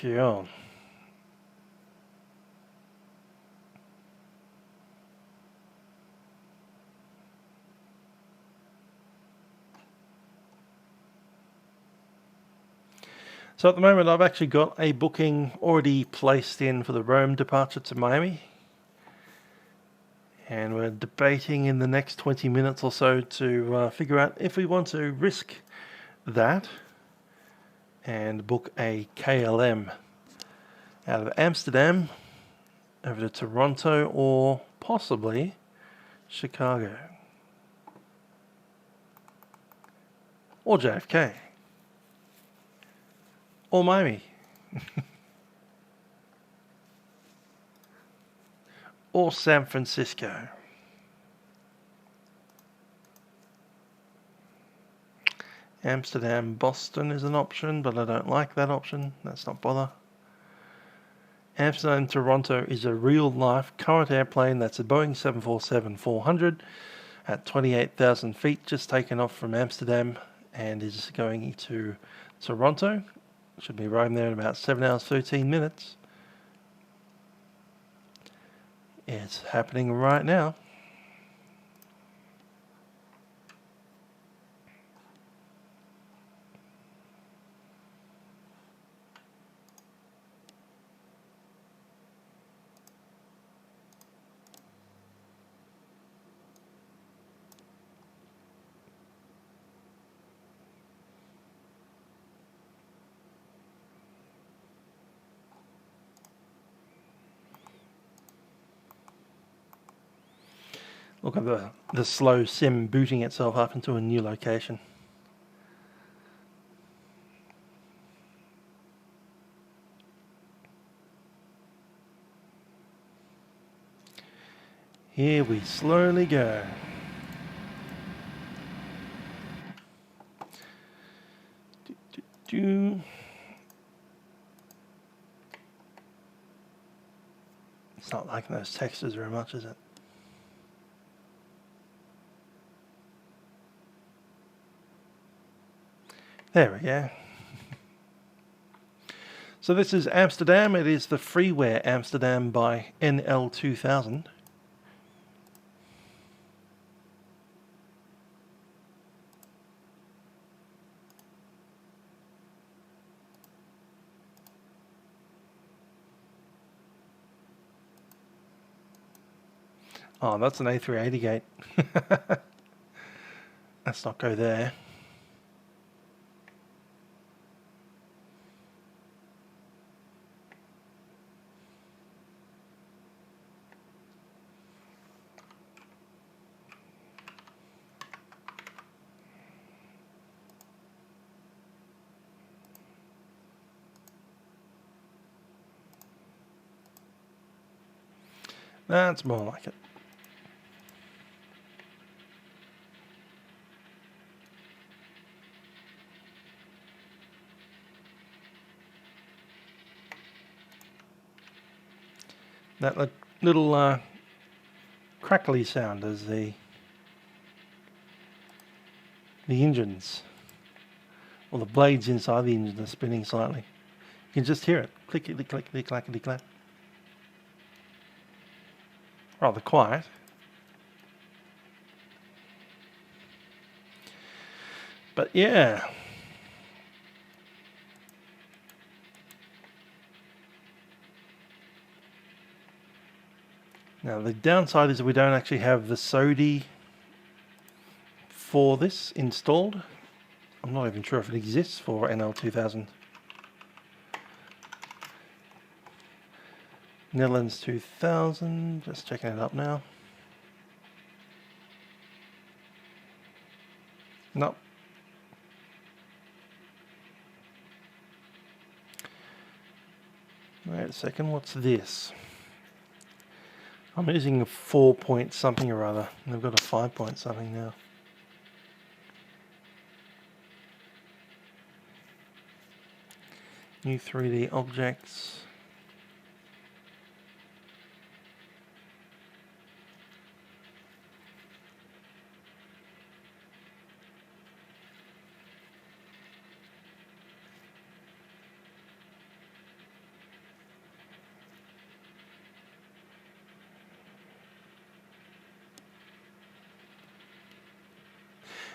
Cool. So at the moment I've actually got a booking already placed in for the Rome departure to Miami. And we're debating in the next 20 minutes or so to figure out if we want to risk that and book a KLM out of Amsterdam over to Toronto or possibly Chicago or JFK or Miami or San Francisco. Amsterdam, Boston is an option, but I don't like that option. Let's not bother. Amsterdam, Toronto is a real-life current airplane. That's a Boeing 747-400 at 28,000 feet, just taken off from Amsterdam and is going to Toronto. Should be arriving there in about 7 hours, 13 minutes. It's happening right now. Look at the slow sim booting itself up into a new location. Here we slowly go. It's not liking those textures very much, is it? There we go. So this is Amsterdam. It is the Freeware Amsterdam by NL2000. Oh, that's an A380 gate. Let's not go there. That's more like it. That little crackly sound as the engines, or the blades inside the engine are spinning slightly. You can just hear it. Clickety clickety clackety clack. Rather quiet. But yeah. Now the downside is that we don't actually have the SODI for this installed. I'm not even sure if it exists for NL2000. Netherlands 2000, just checking it up now. Nope. Wait a second, what's this? I'm using a 4 point something or other. They've got a 5 point something now. New 3D objects.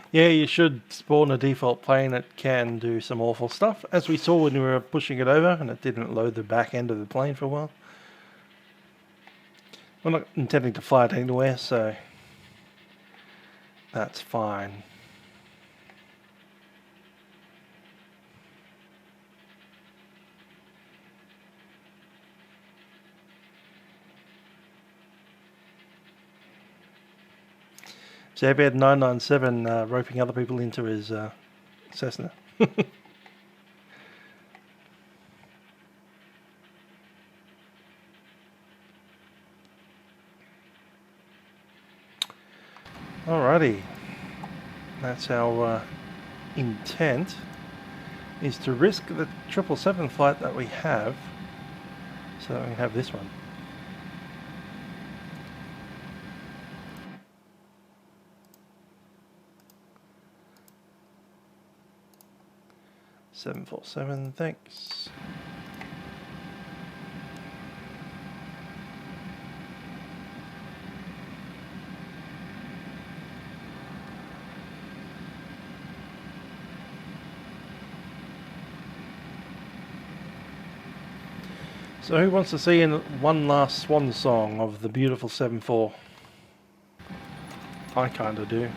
Yeah, you should spawn a default plane. It can do some awful stuff, as we saw when we were pushing it over and it didn't load the back end of the plane for a while. We're not intending to fly it anywhere, so that's fine. So if he had 997 roping other people into his Cessna. Alrighty, that's our intent, is to risk the 777 flight that we have, so that we have this one. Seven 747, thanks. So who wants to see one last swan song of the beautiful 7-4? I kinda do.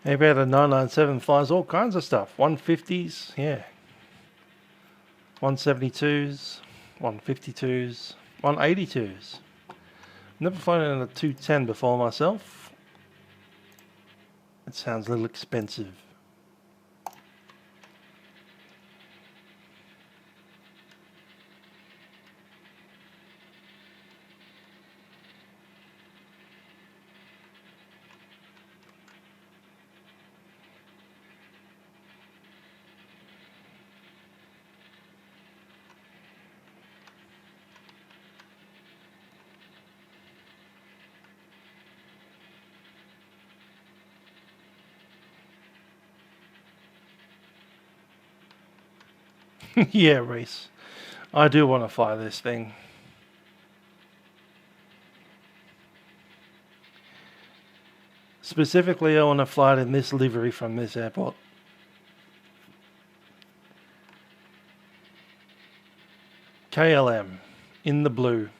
Maybe out of 997 flies all kinds of stuff. 150s, yeah. 172s, 152s, 182s. Never flown in a 210 before myself. It sounds a little expensive. Yeah, Reese. I do want to fly this thing. Specifically, I want to fly it in this livery from this airport. KLM, in the blue.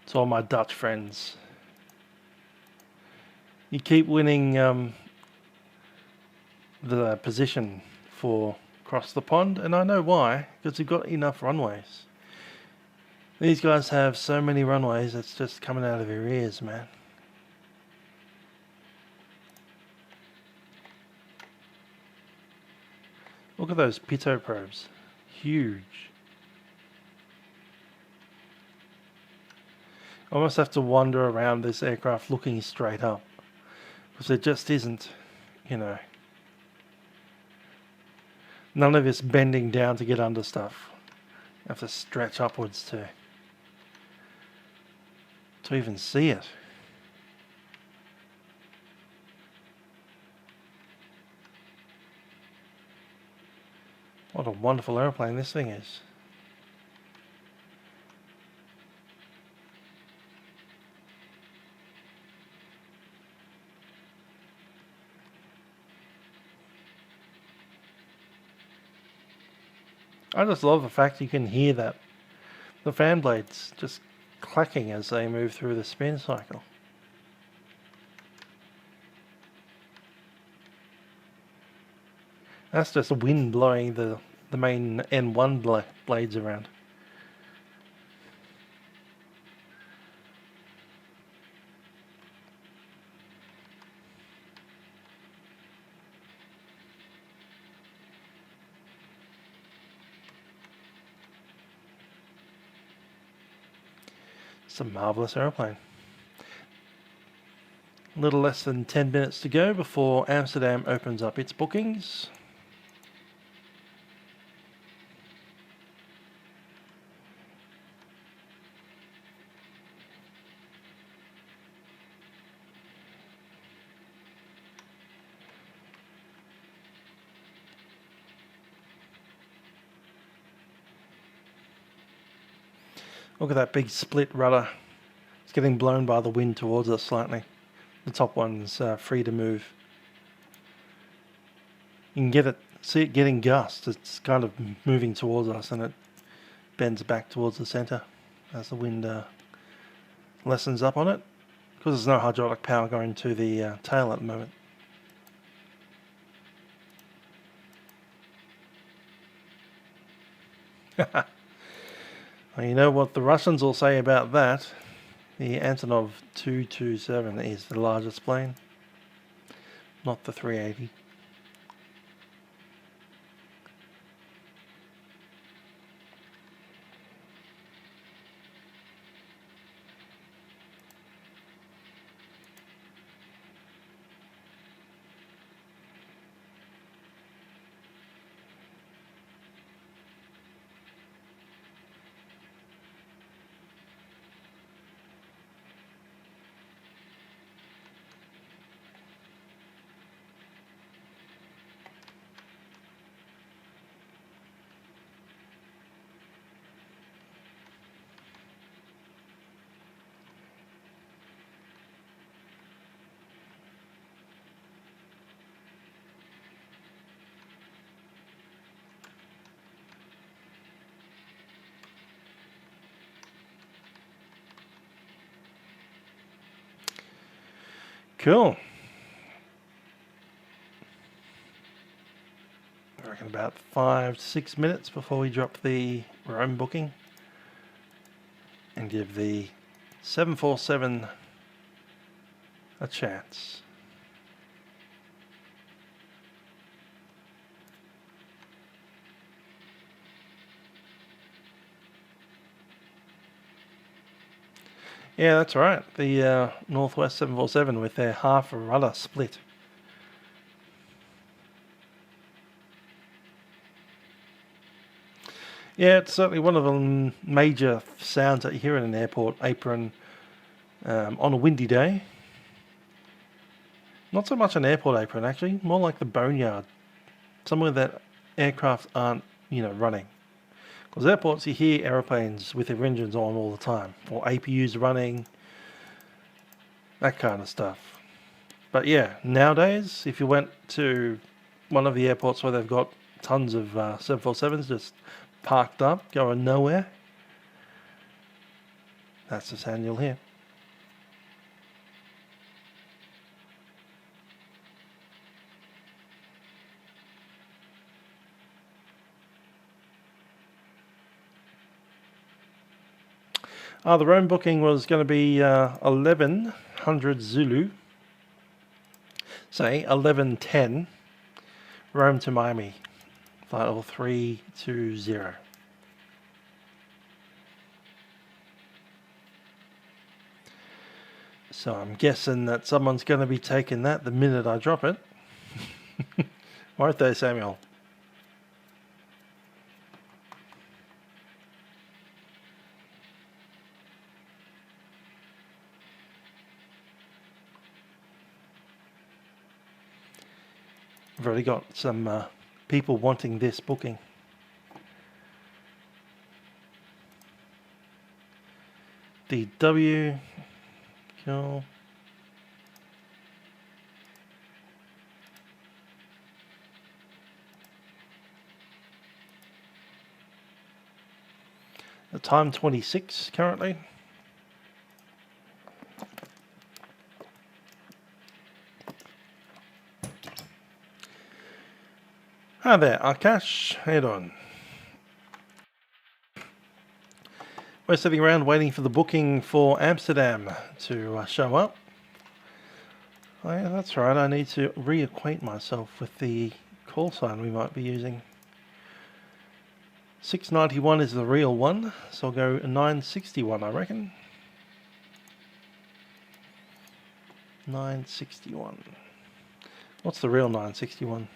To all my Dutch friends. You keep winning the position for across the pond, and I know why, because you've got enough runways. These guys have so many runways, it's just coming out of your ears, man. Look at those pitot probes. Huge. I almost have to wander around this aircraft looking straight up, because it just isn't, you know. None of this bending down to get under stuff. You have to stretch upwards to even see it. What a wonderful airplane this thing is. I just love the fact you can hear that the fan blades just clacking as they move through the spin cycle. That's just the wind blowing the main N1 blades around. It's a marvellous aeroplane. A little less than 10 minutes to go before Amsterdam opens up its bookings. Look at that big split rudder. It's getting blown by the wind towards us slightly. The top one's free to move. You can see it getting gusts. It's kind of moving towards us and it bends back towards the center as the wind lessens up on it, because there's no hydraulic power going to the tail at the moment. Well, you know what the Russians will say about that? The Antonov 227 is the largest plane, not the 380. Cool. I reckon about 5 to 6 minutes before we drop the Rome booking and give the 747 a chance. Yeah, that's right. The Northwest 747 with their half rudder split. Yeah, it's certainly one of the major sounds that you hear in an airport apron on a windy day. Not so much an airport apron, actually, more like the boneyard. Somewhere that aircraft aren't, running. Because airports, you hear aeroplanes with their engines on all the time, or APUs running, that kind of stuff. But yeah, nowadays, if you went to one of the airports where they've got tons of 747s just parked up, going nowhere, that's the sound you'll hear. The Rome booking was going to be 1100 Zulu, say 1110, Rome to Miami, flight level 320. So I'm guessing that someone's going to be taking that the minute I drop it. Won't they, Samuel? I've already got some people wanting this booking. DW, cool. The time 26 currently. Hi there, Akash. How you doing? We're sitting around waiting for the booking for Amsterdam to show up. Oh yeah, that's right, I need to reacquaint myself with the call sign we might be using. 691 is the real one, so I'll go 961, I reckon. 961. What's the real 961?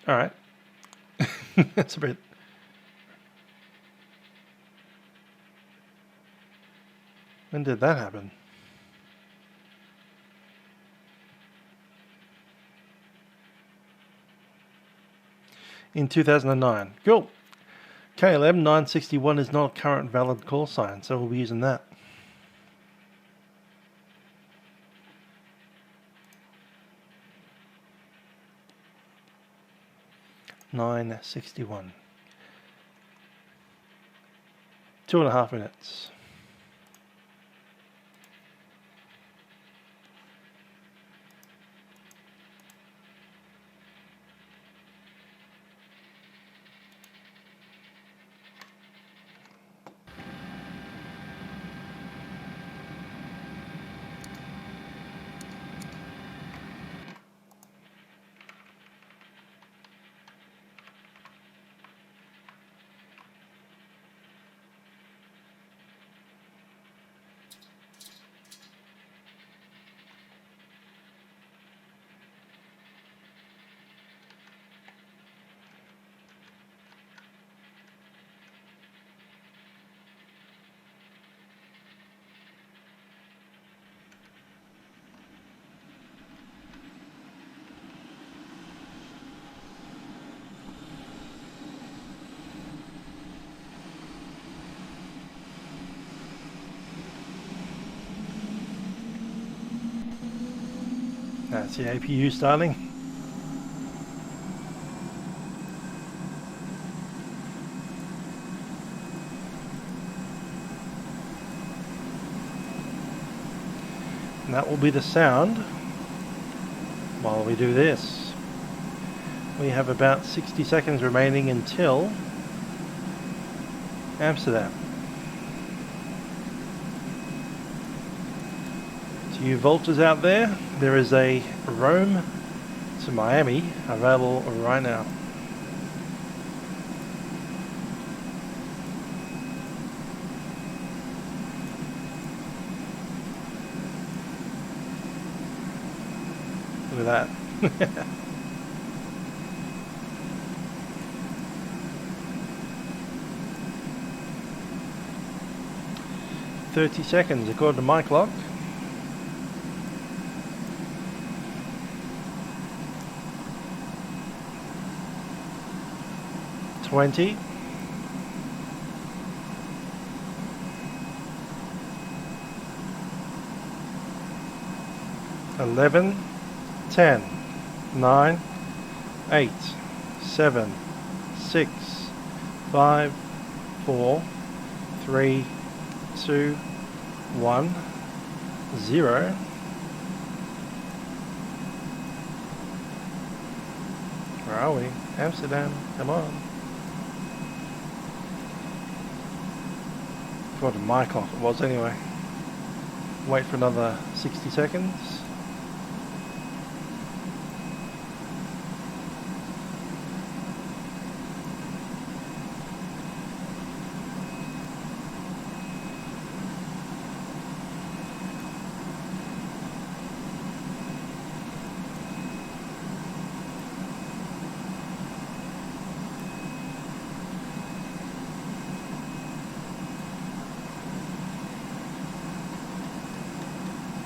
Alright. That's a bit... When did that happen? In 2009. Cool. KLM 961 is not a current valid call sign, so we'll be using that. $9.61. 2.5 minutes. That's the APU starting. And that will be the sound while we do this. We have about 60 seconds remaining until Amsterdam. To you vultures out there, there is a Rome to Miami available right now. Look at that. 30 seconds according to my clock. 20. 11, 10, 9, 8, 7, 6, 5, 4, 3, 2, 1, 0. Where are we? Amsterdam, come on. According to my clock it was anyway. Wait for another 60 seconds.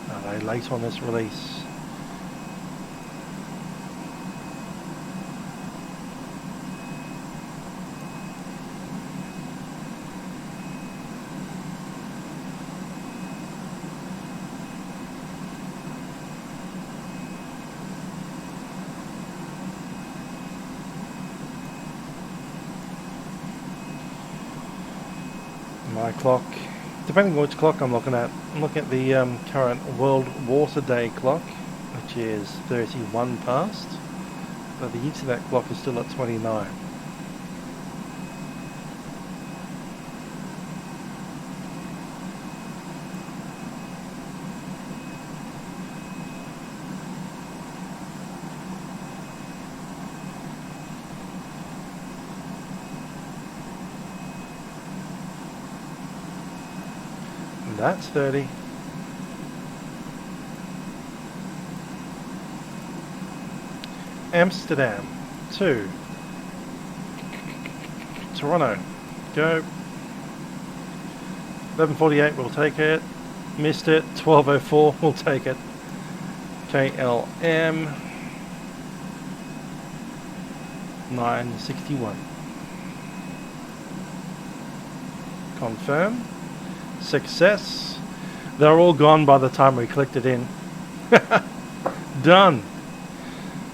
Are they late on this release? my clock, depending on which clock I'm looking at the current World Water Day clock, which is 31 past, but the internet clock is still at 29. That's 30. Amsterdam to Toronto. Go. 11:48, we'll take it. Missed it. 12:04, we'll take it. KLM 961. Confirm. Success. They're all gone by the time we clicked it in. Done.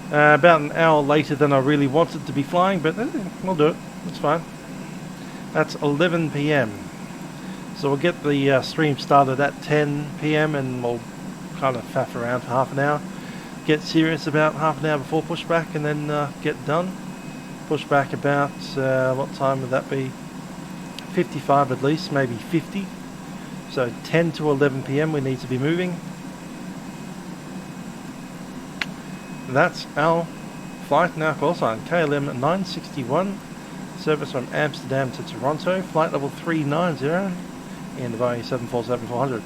About an hour later than I really wanted to be flying, but we'll do it. It's fine. That's 11 p.m. So we'll get the stream started at 10 p.m. and we'll kind of faff around for half an hour. Get serious about half an hour before pushback and then get done. Pushback about, what time would that be? 55 at least, maybe 50. So 10 to 11 p.m. we need to be moving. That's our flight now, call sign KLM 961, service from Amsterdam to Toronto, flight level 390, and the Boeing 747-400.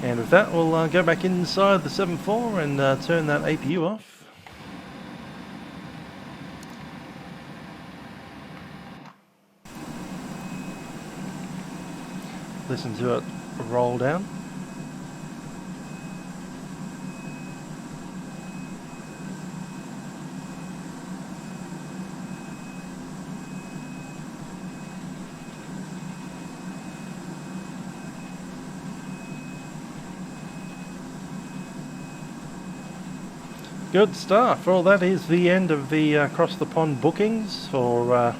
And with that, we'll go back inside the 74 and turn that APU off. Listen to it roll down. Good stuff. Well, that is the end of the across the pond bookings for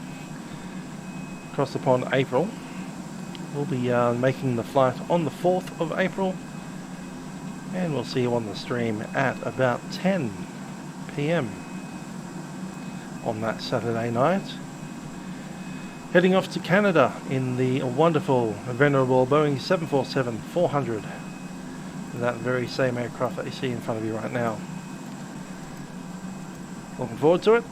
across the pond April. We'll be making the flight on the 4th of April, and we'll see you on the stream at about 10 p.m. on that Saturday night. Heading off to Canada in the wonderful, venerable Boeing 747-400, that very same aircraft that you see in front of you right now. Looking forward to it.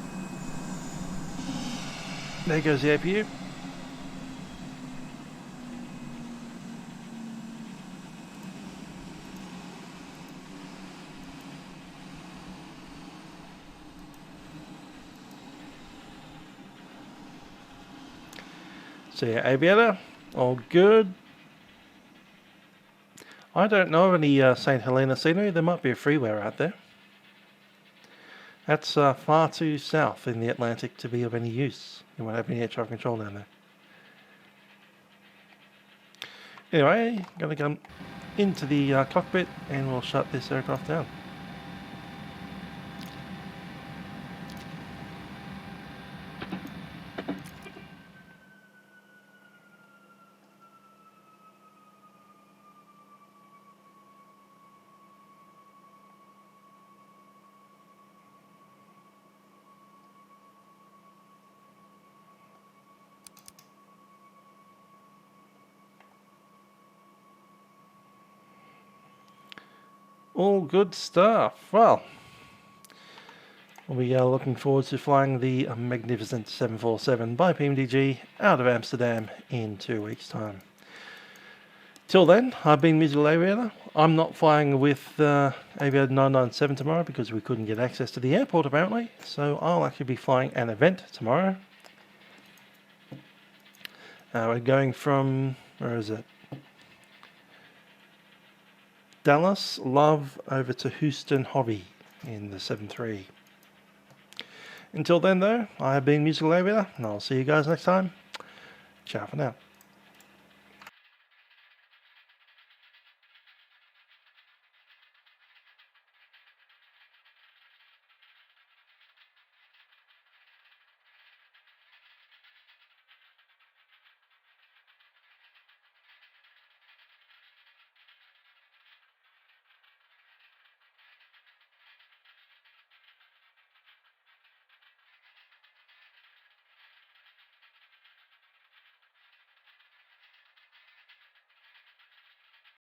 There goes the APU. See ya, Aviator. All good. I don't know of any St. Helena scenery. There might be a freeware out there. That's far too south in the Atlantic to be of any use. You won't have any air traffic control down there. Anyway, going to come into the cockpit and we'll shut this aircraft down. All good stuff. Well, we are looking forward to flying the magnificent 747 by PMDG out of Amsterdam in 2 weeks' time. Till then, I've been Musical Aviator. I'm not flying with Aviator 997 tomorrow because we couldn't get access to the airport apparently, so I'll actually be flying an event tomorrow. We're going from, where is it? Dallas, Love, over to Houston, Hobby in the 7-3. Until then though, I have been Musical Aviator, and I'll see you guys next time. Ciao for now.